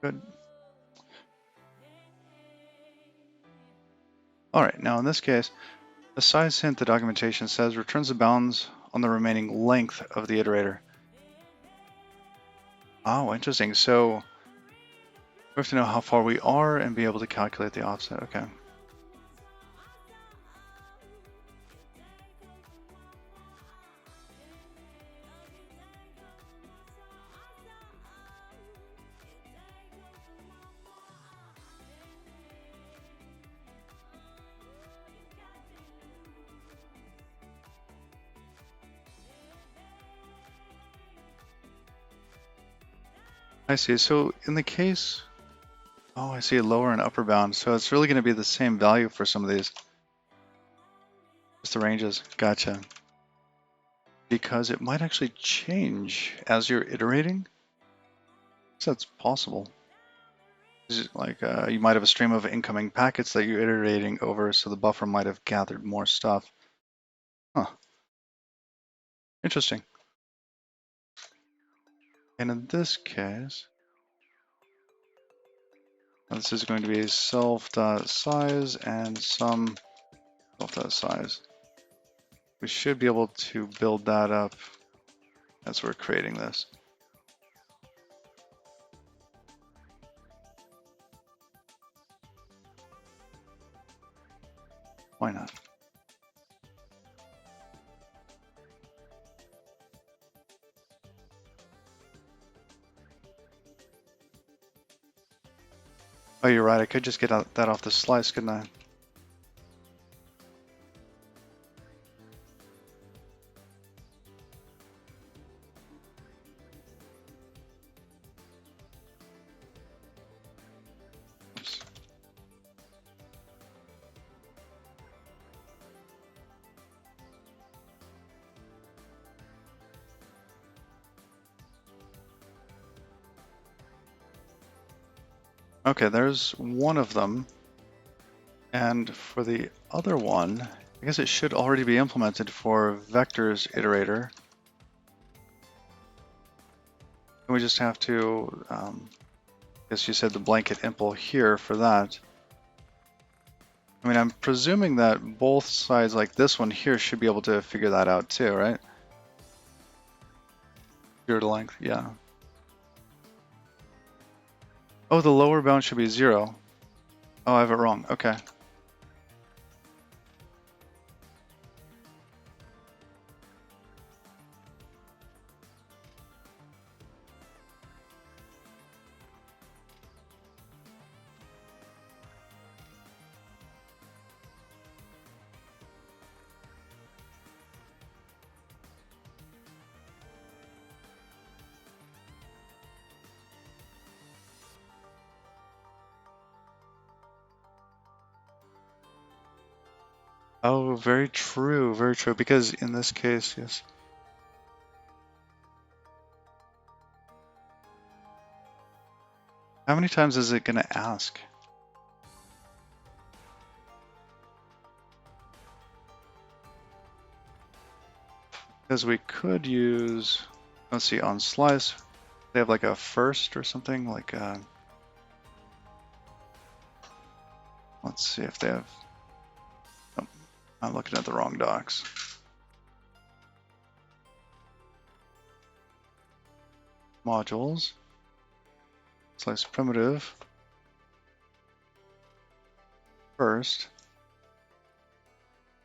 Good. All right, now in this case, the size hint, the documentation says, returns the bounds on the remaining length of the iterator. Oh, interesting. So we have to know how far we are and be able to calculate the offset. Okay. I see. So in the case, oh, I see a lower and upper bound. So it's really going to be the same value for some of these. Just the ranges. Gotcha. Because it might actually change as you're iterating. So that's possible. Like you might have a stream of incoming packets that you're iterating over, so the buffer might have gathered more stuff. Huh. Interesting. And in this case, this is going to be self.size and some self.size. We should be able to build that up as we're creating this. Why not? Oh, you're right. I could just get that off the slice, couldn't I? Oops. Okay, there's one of them. And for the other one, I guess it should already be implemented for vectors iterator. And we just have to, I guess you said the blanket impl here for that. I mean, I'm presuming that both sides, like this one here, should be able to figure that out too, right? Zero to length, yeah. Oh, the lower bound should be 0. Oh, I have it wrong. Okay. Oh, very true, because in this case, yes. How many times is it going to ask? Because we could use, let's see, on slice, they have like a first or something, like let's see if they have, oh, I'm looking at the wrong docs. Modules, slice primitive, first.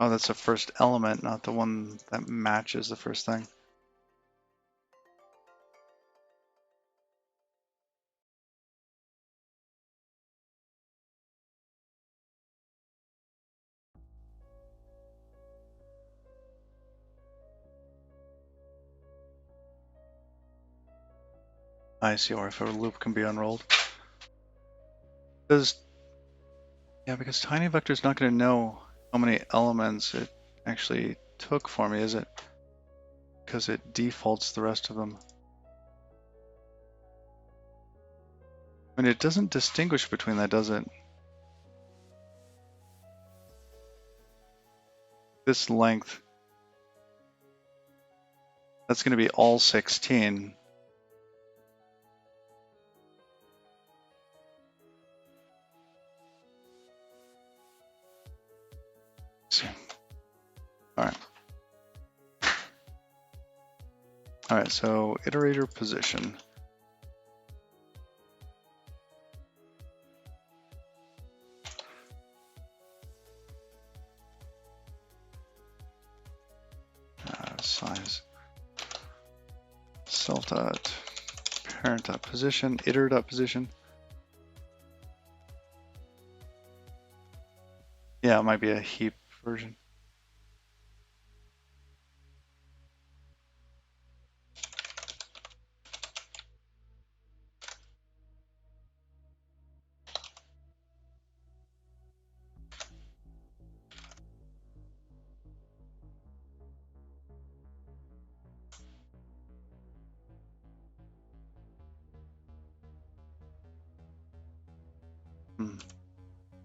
Oh, that's the first element, not the one that matches the first thing. I see, or if a loop can be unrolled. Because, yeah, because tiny vector is not going to know how many elements it actually took for me, is it? Because it defaults the rest of them. I mean, it doesn't distinguish between that, does it? This length, that's going to be all 16. All right. All right, so iterator position. Size. Self dot parent dot position, iter dot position. Yeah, it might be a heap version.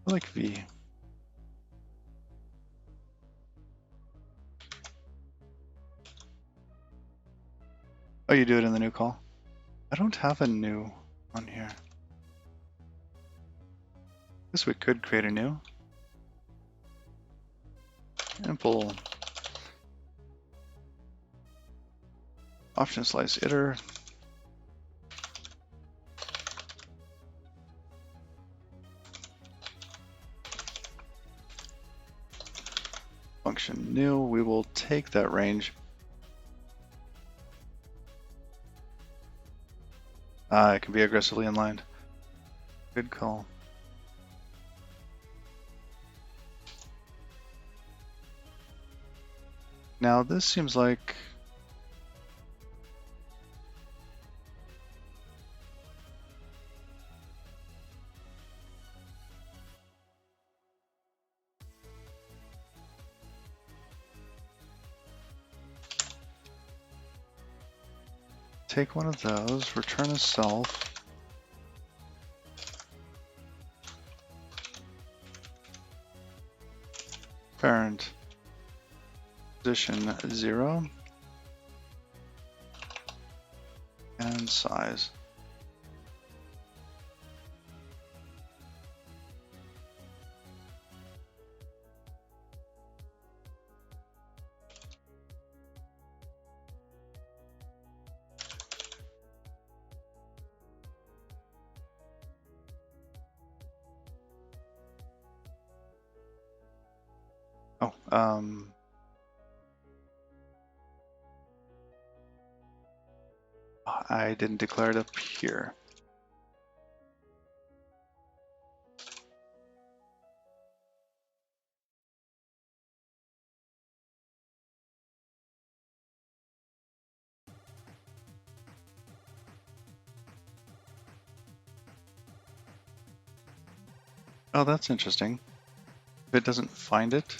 I like V. Oh, you do it in the new call? I don't have a new on here. Guess we could create a new. Impl option slice iter. Function new, we will take that range. It can be aggressively inlined. Good call. Now this seems like take one of those, return a self. Parent position 0. and size. Oh, I didn't declare it up here. Oh, that's interesting. If it doesn't find it,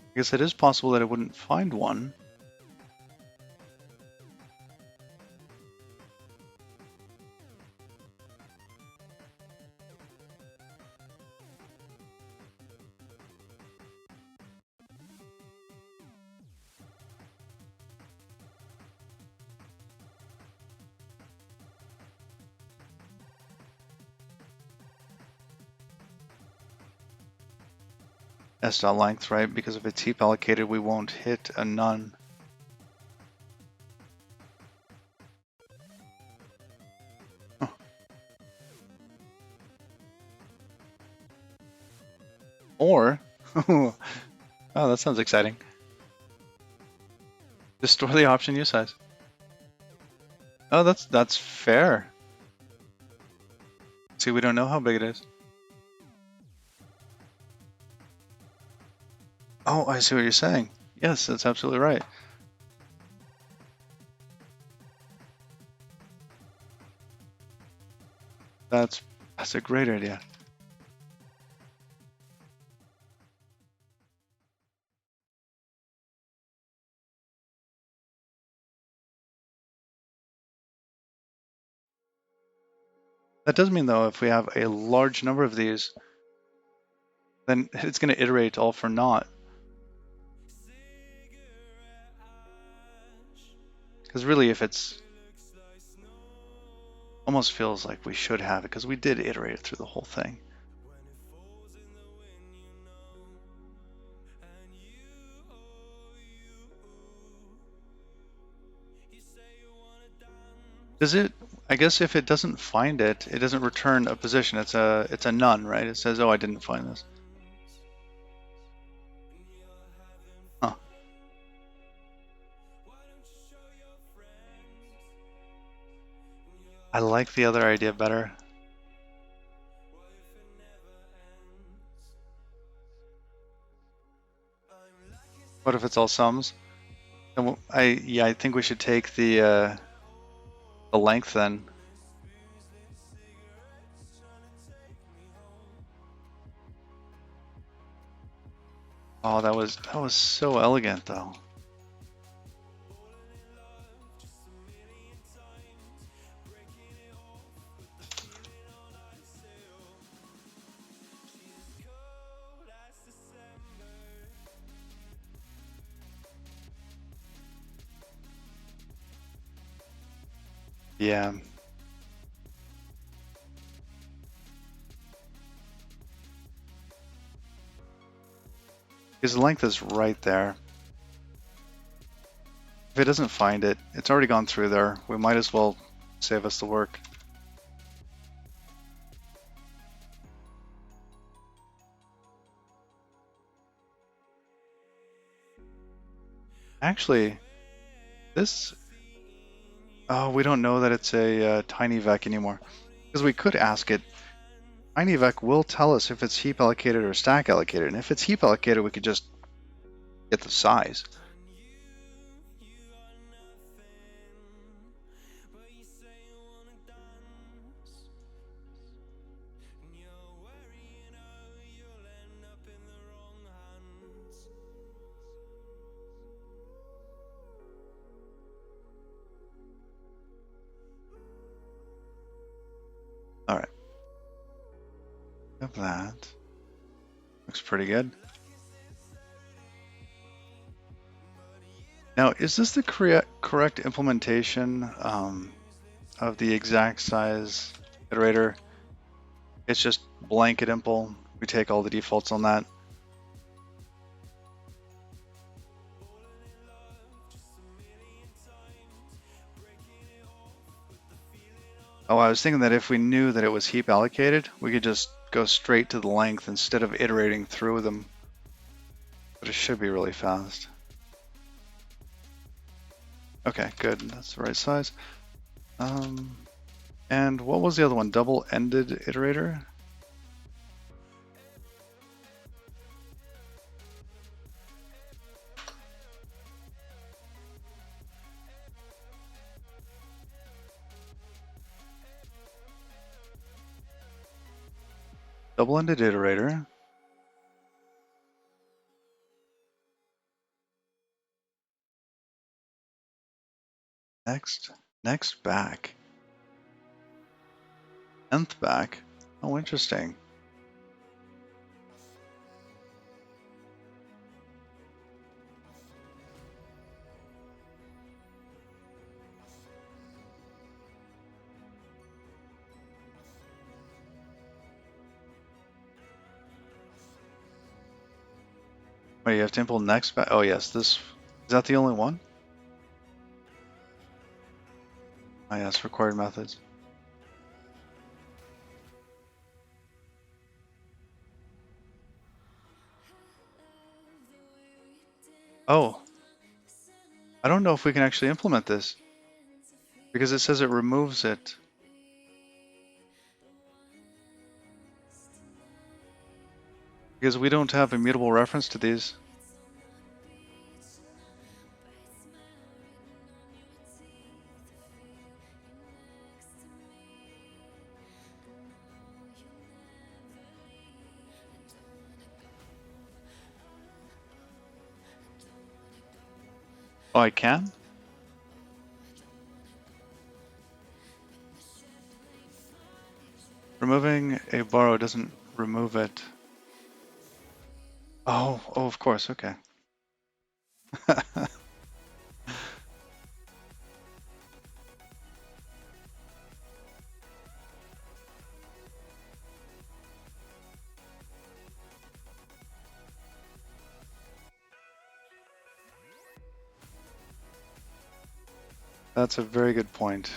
I guess it is possible that it wouldn't find one. S.length, right? Because if it's heap allocated, we won't hit a none. Huh. Or, oh, that sounds exciting. Just store the option use size. Oh, that's fair. See, we don't know how big it is. Oh, I see what you're saying. Yes, that's absolutely right. That's a great idea. That does mean, though, if we have a large number of these, then it's going to iterate all for naught. Because really, if it's almost feels like we should have it, because we did iterate it through the whole thing. Does it? I guess if it doesn't find it, it doesn't return a position. It's a none, right? It says, "Oh, I didn't find this." Huh. I like the other idea better. What if it's all sums? And I think we should take the length then. Oh, that was so elegant, though. Yeah. Because the length is right there. If it doesn't find it, it's already gone through there. We might as well save us the work. Actually, this... Oh, we don't know that it's a TinyVec anymore. Because we could ask it. TinyVec will tell us if it's heap allocated or stack allocated. And if it's heap allocated, we could just get the size. All right. Have that. Looks pretty good. Now, is this the correct implementation of the exact size iterator? It's just blanket impl. We take all the defaults on that. Oh, I was thinking that if we knew that it was heap allocated, we could just go straight to the length instead of iterating through them. But it should be really fast. Okay, good. That's the right size. And what was the other one? Double-ended iterator? Double-ended iterator. Next back. Nth back. Oh, interesting. Wait, you have to implement next back? Oh, yes. This is that the only one? Oh, yes. Required methods. Oh, I don't know if we can actually implement this because it says it removes it. Because we don't have immutable reference to these. Oh, I can? Removing a borrow doesn't remove it. Oh, of course. Okay. That's a very good point.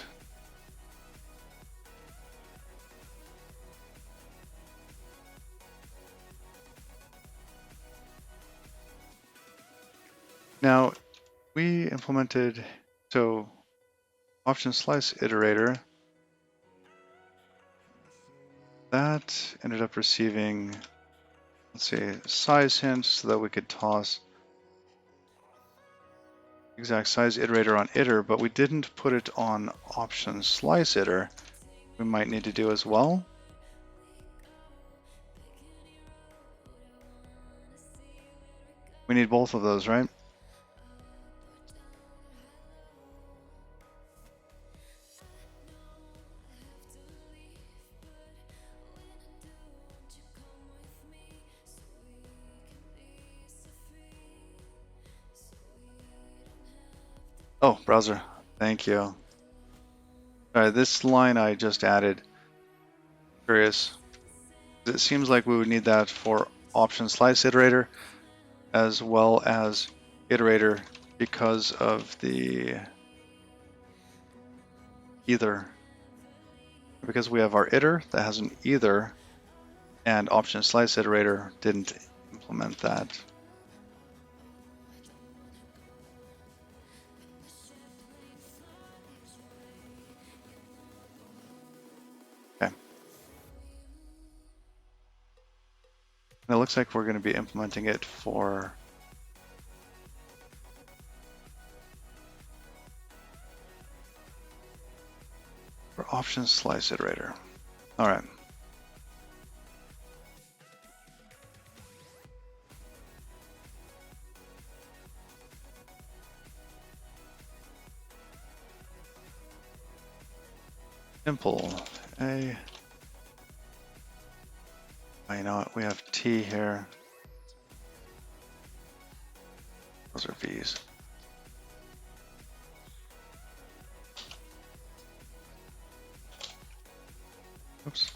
Now, we implemented, so option slice iterator, that ended up receiving, let's see, size hint so that we could toss exact size iterator on iter, but we didn't put it on option slice iter. We might need to do as well. We need both of those, right? Oh, browser, thank you. All right, this line I just added, curious. It seems like we would need that for option slice iterator as well as iterator because of the either. Because we have our iter that has an either and option slice iterator didn't implement that. Okay. And it looks like we're going to be implementing it for option slice iterator. All right. Simple A Oh, you know what? We have T here. Those are V's. Oops.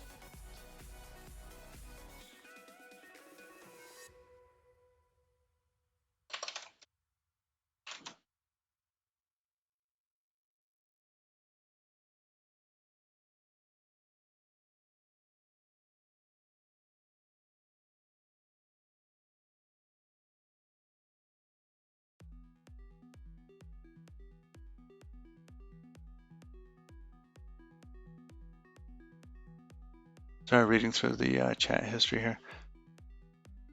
Sorry, reading through the chat history here.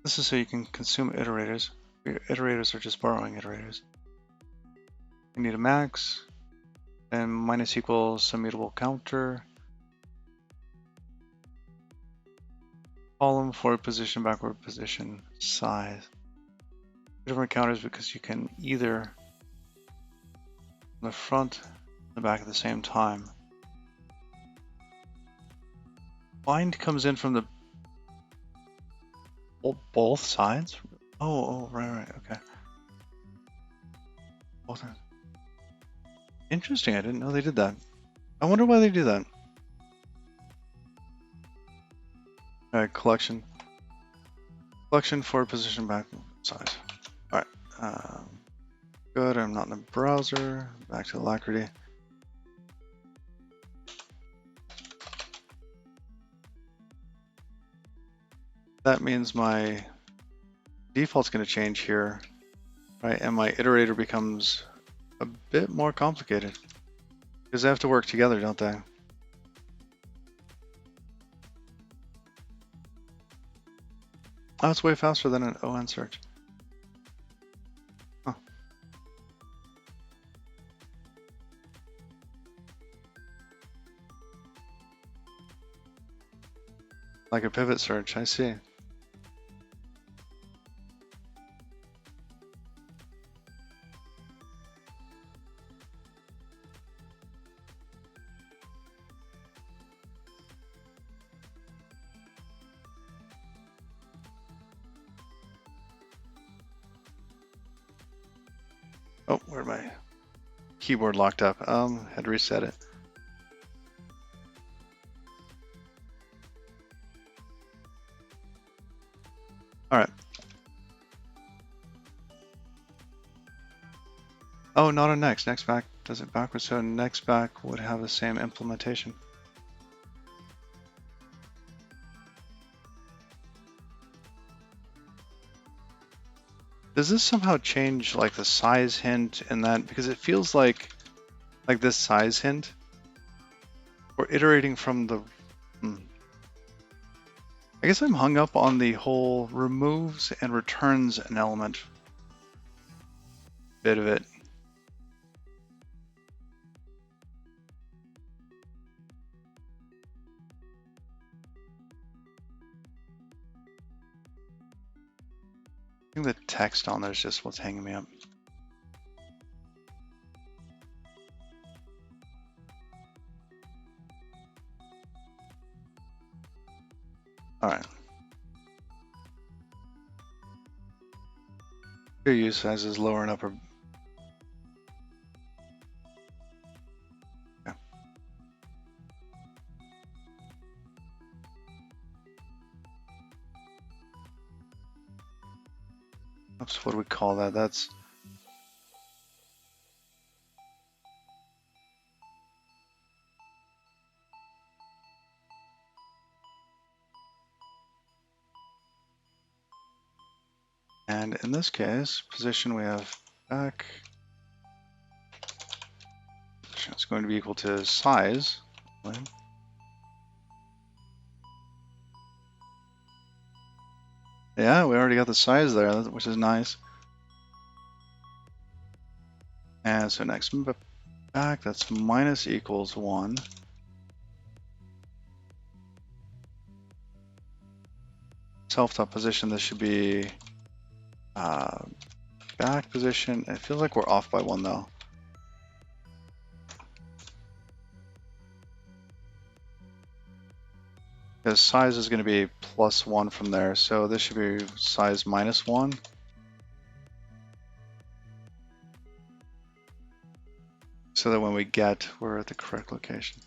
This is so you can consume iterators. Your iterators are just borrowing iterators. You need a max, and minus equals some mutable counter. Column, forward position, backward position, size. Different counters because you can either the front and the back at the same time. Bind comes in from the both sides? Oh, right, okay. Both sides. Interesting, I didn't know they did that. I wonder why they do that. Alright, collection. Collection, forward position, back size. Alright, good, I'm not in the browser. Back to Alacrity. That means my default's going to change here, right? And my iterator becomes a bit more complicated because they have to work together, don't they? Oh, it's way faster than an ON search. Huh. Like a pivot search, I see. Oh, where'd my keyboard locked up? Had to reset it. All right. Oh, not a next. Next back does it backwards, so next back would have the same implementation. Does this somehow change like the size hint in that? Because it feels like this size hint, we're iterating from the, I guess I'm hung up on the whole removes and returns an element bit of it. I think the text on there is just what's hanging me up. All right. Your use sizes lower and upper. Yeah. Oops, what do we call that? That's and in this case, position we have back. Position is going to be equal to size. Yeah, we already got the size there, which is nice. And so next move back, that's minus equals 1. Self-top position, this should be back position. It feels like we're off by 1 though. Because size is going to be +1 from there, so this should be size -1. So that when we get, we're at the correct location.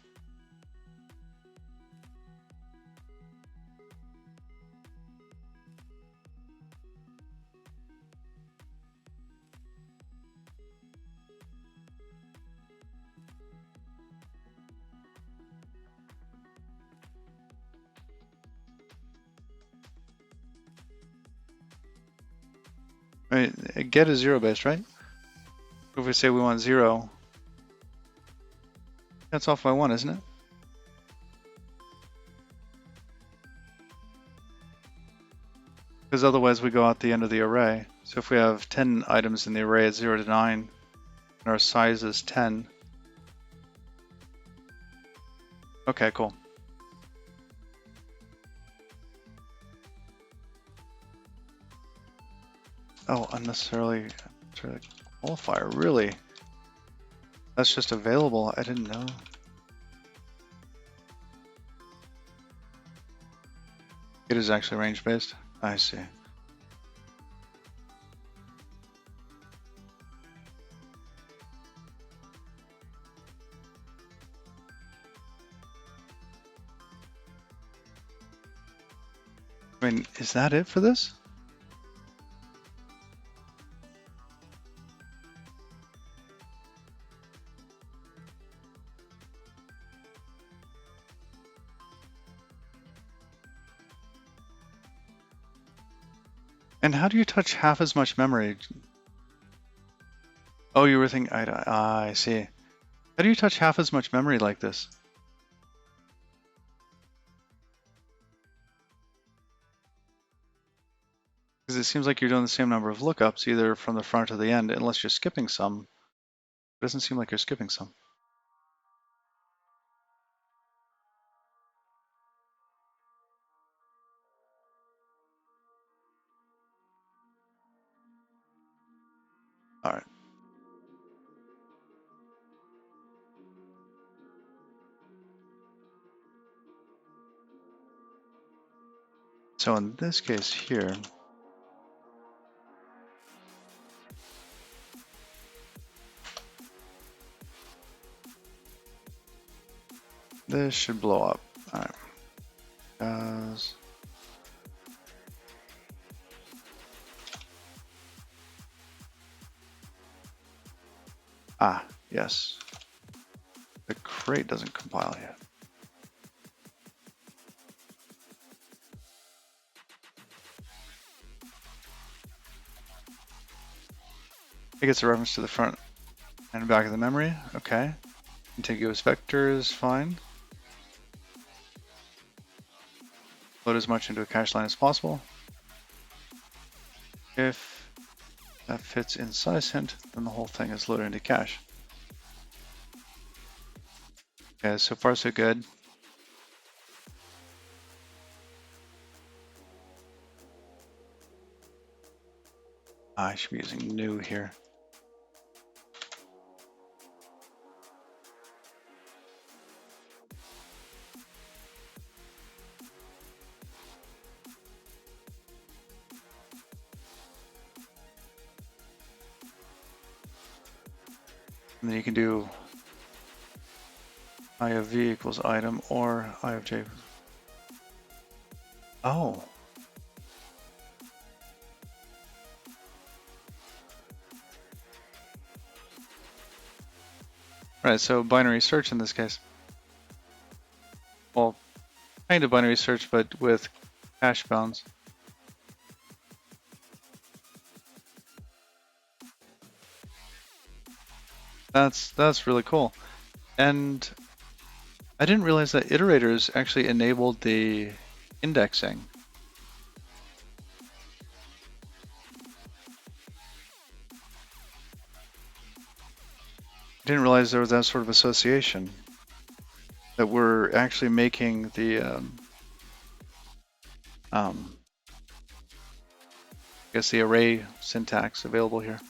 I mean, get is 0 based, right? If we say we want 0, that's off by 1, isn't it? Because otherwise we go out the end of the array. So if we have 10 items in the array at 0 to 9, and our size is 10. Okay, cool. Oh, unnecessarily qualifier, really? That's just available, I didn't know. It is actually range based. I see. I mean, is that it for this? And how do you touch half as much memory? Oh, you were thinking, I see. How do you touch half as much memory like this? Because it seems like you're doing the same number of lookups, either from the front or the end, unless you're skipping some. It doesn't seem like you're skipping some. All right. So in this case here, this should blow up. All right. Yes. The crate doesn't compile yet. It gets a reference to the front and back of the memory. Okay. Contiguous vectors, fine. Load as much into a cache line as possible. If that fits in size hint, then the whole thing is loaded into cache. Okay, so far so good. I should be using new here. And then you can do I of v equals item or I of j. Oh. Right, so binary search in this case. Well, kind of binary search, but with hash bounds. That's really cool. And I didn't realize that iterators actually enabled the indexing. I didn't realize there was that sort of association. That we're actually making the I guess the array syntax available here.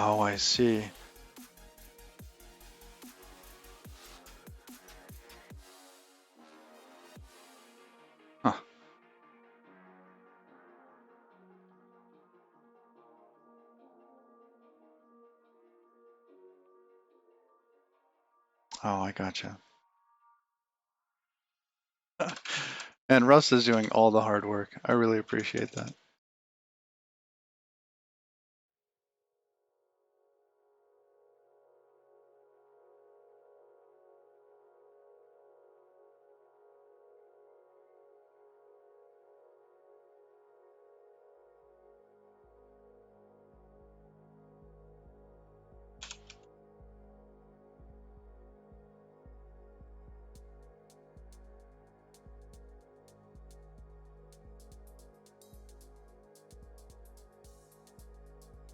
Oh, I see. Huh. Oh, I gotcha. And Russ is doing all the hard work. I really appreciate that.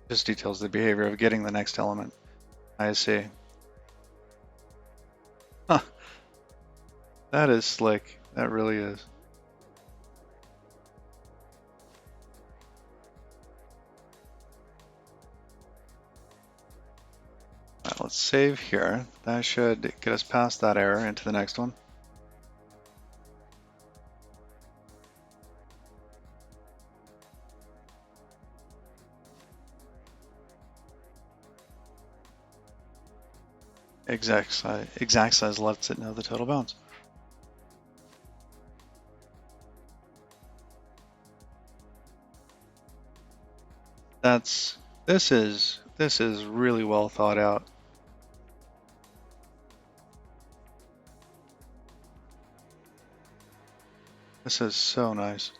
Just details the behavior of getting the next element. I see. Huh. That is slick. That really is. All right, let's save here. That should get us past that error into the next one. Exact size lets it know the total bounds. This is really well thought out. This is so nice.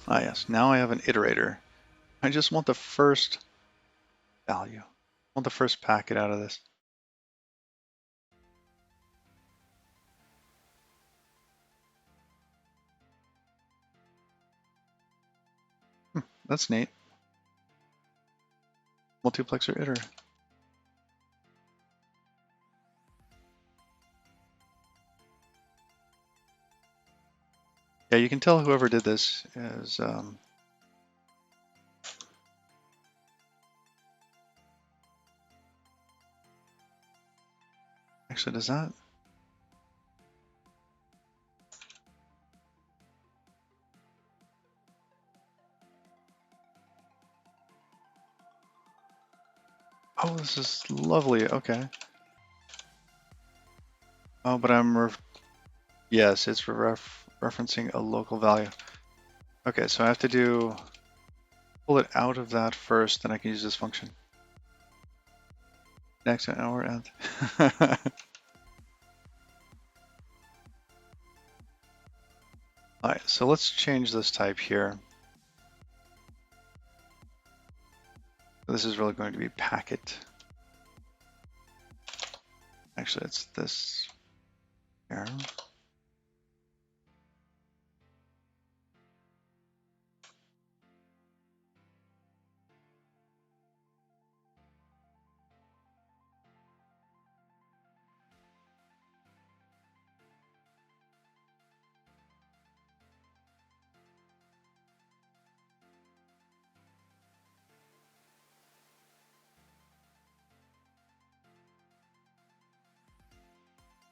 Ah yes, now I have an iterator. I just want the first value. I want the first packet out of this. That's neat. Multiplexer iter. Yeah, you can tell whoever did this is actually, does that? Oh, this is lovely. Okay. Oh, but yes, it's referencing a local value. Okay, so I have to pull it out of that first, then I can use this function. Next hour end. All right, so let's change this type here. This is really going to be packet. Actually, it's this here.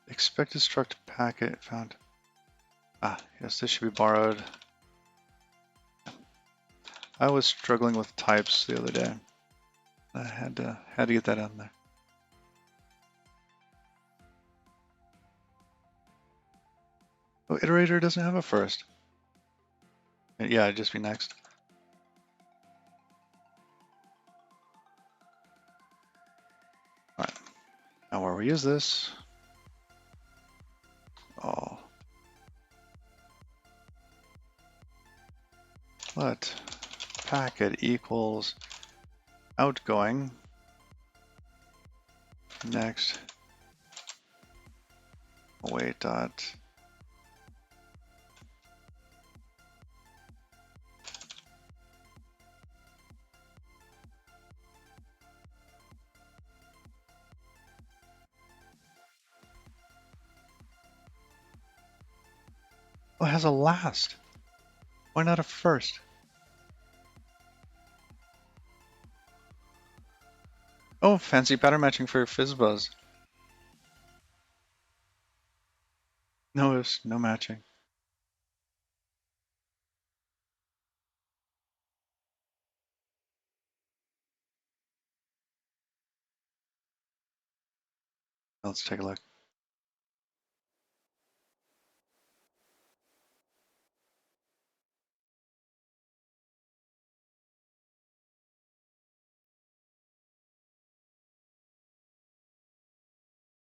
Expected struct packet found. Ah, yes, this should be borrowed. I was struggling with types the other day. I had to get that on there. Oh, iterator doesn't have a first. Yeah, it'd just be next. All right. Now where we use this. Oh. Let packet equals outgoing next await dot Oh, it has a last. Why not a first? Oh, fancy pattern matching for Fizzbuzz. No, there's no matching. Let's take a look.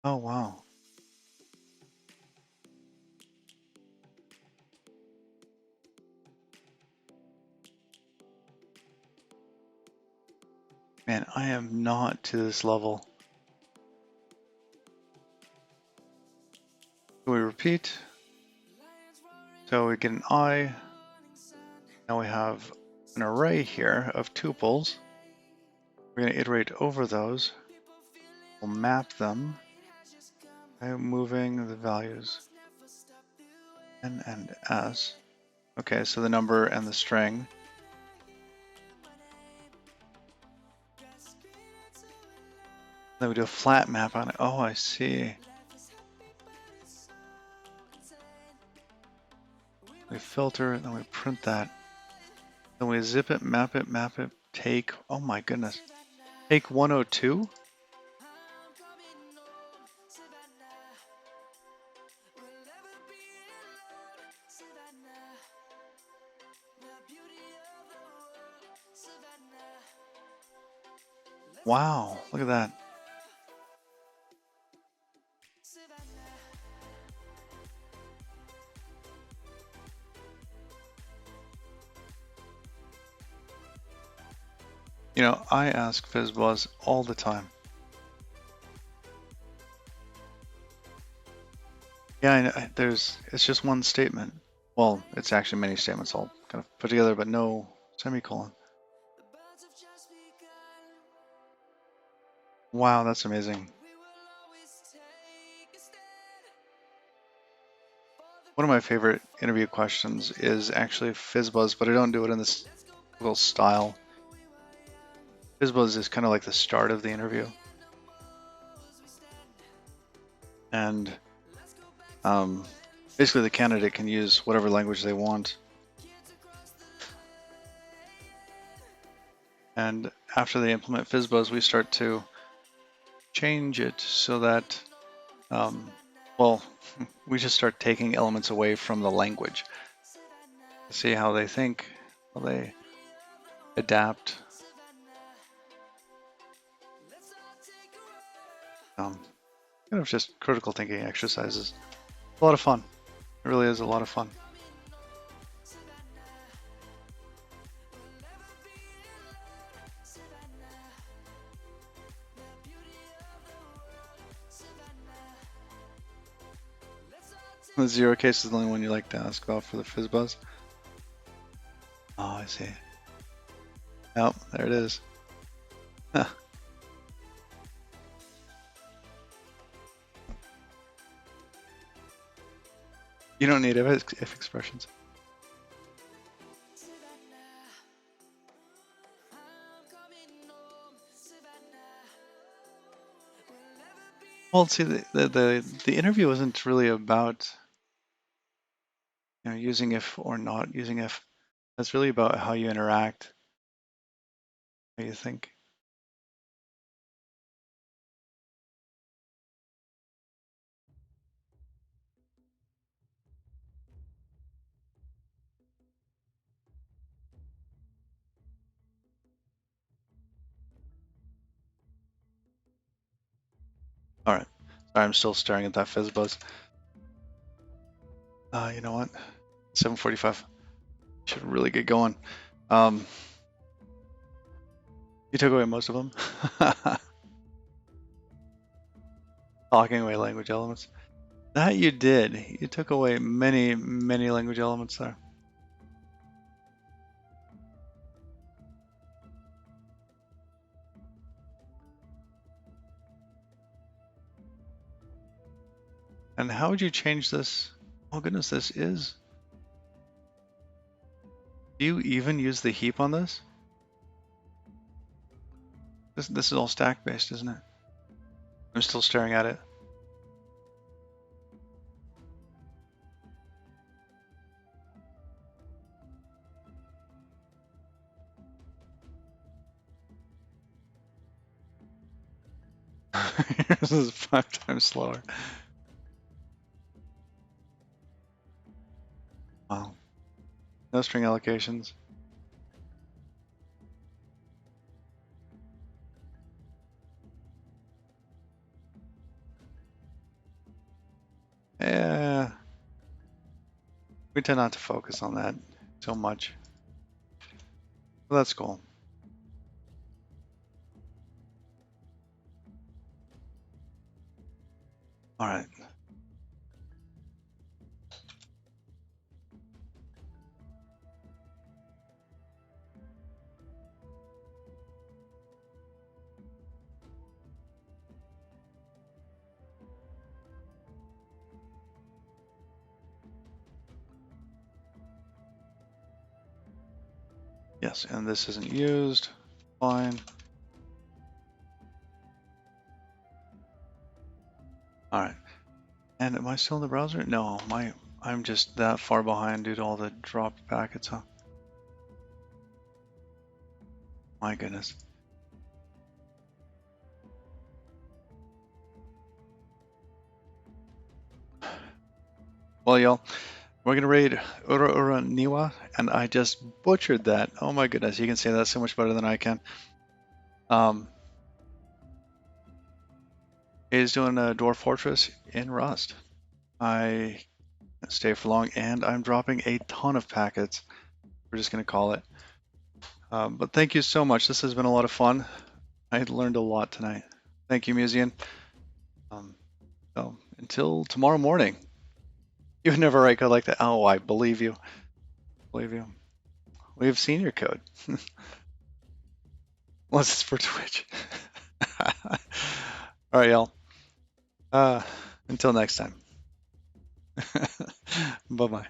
Oh, wow. Man, I am not to this level. We repeat. So we get an I. Now we have an array here of tuples. We're going to iterate over those. We'll map them by moving the values N and S. Okay, so the number and the string. Then we do a flat map on it. Oh, I see. We filter, and then we print that. Then we zip it, map it, take. Oh my goodness. Take 102? Wow, look at that. You know, I ask Fizzbuzz all the time. Yeah, it's just one statement. Well, it's actually many statements all kind of put together, but no semicolon. Wow, that's amazing. One of my favorite interview questions is actually Fizzbuzz, but I don't do it in this little style. Fizzbuzz is kind of like the start of the interview. And basically the candidate can use whatever language they want. And after they implement Fizzbuzz, we start to change it so that, well, we just start taking elements away from the language. See how they think, how they adapt. Kind of just critical thinking exercises. A lot of fun. It really is a lot of fun. The zero case is the only one you like to ask about for the Fizzbuzz. Oh, I see. Oh, there it is. Huh. You don't need if expressions. Well, see, the interview isn't really about using if or not using if. That's really about how you interact, how you think. All right. Sorry, I'm still staring at that Fizzbuzz. You know what? 7:45. Should really get going. You took away most of them. Talking away language elements. That you did. You took away many, many language elements there. And how would you change this? Oh goodness, this is Do you even use the heap on this? This is all stack based, isn't it? I'm still staring at it. This is 5 times slower. Wow. No string allocations. Yeah. We tend not to focus on that so much. Well, that's cool. All right. Yes, and this isn't used. Fine. All right. And am I still in the browser? No, I'm just that far behind due to all the dropped packets, huh? My goodness. Well, y'all, we're gonna raid Ura Ura Niwa, and I just butchered that. Oh my goodness, you can say that so much better than I can. Is doing a Dwarf Fortress in Rust. I can't stay for long, and I'm dropping a ton of packets. We're just gonna call it. But thank you so much. This has been a lot of fun. I learned a lot tonight. Thank you, Museum. So until tomorrow morning. You would never write code like that. Oh, I believe you. Believe you. We have seen your code. Unless it's for Twitch. All right, y'all. Until next time. Bye-bye.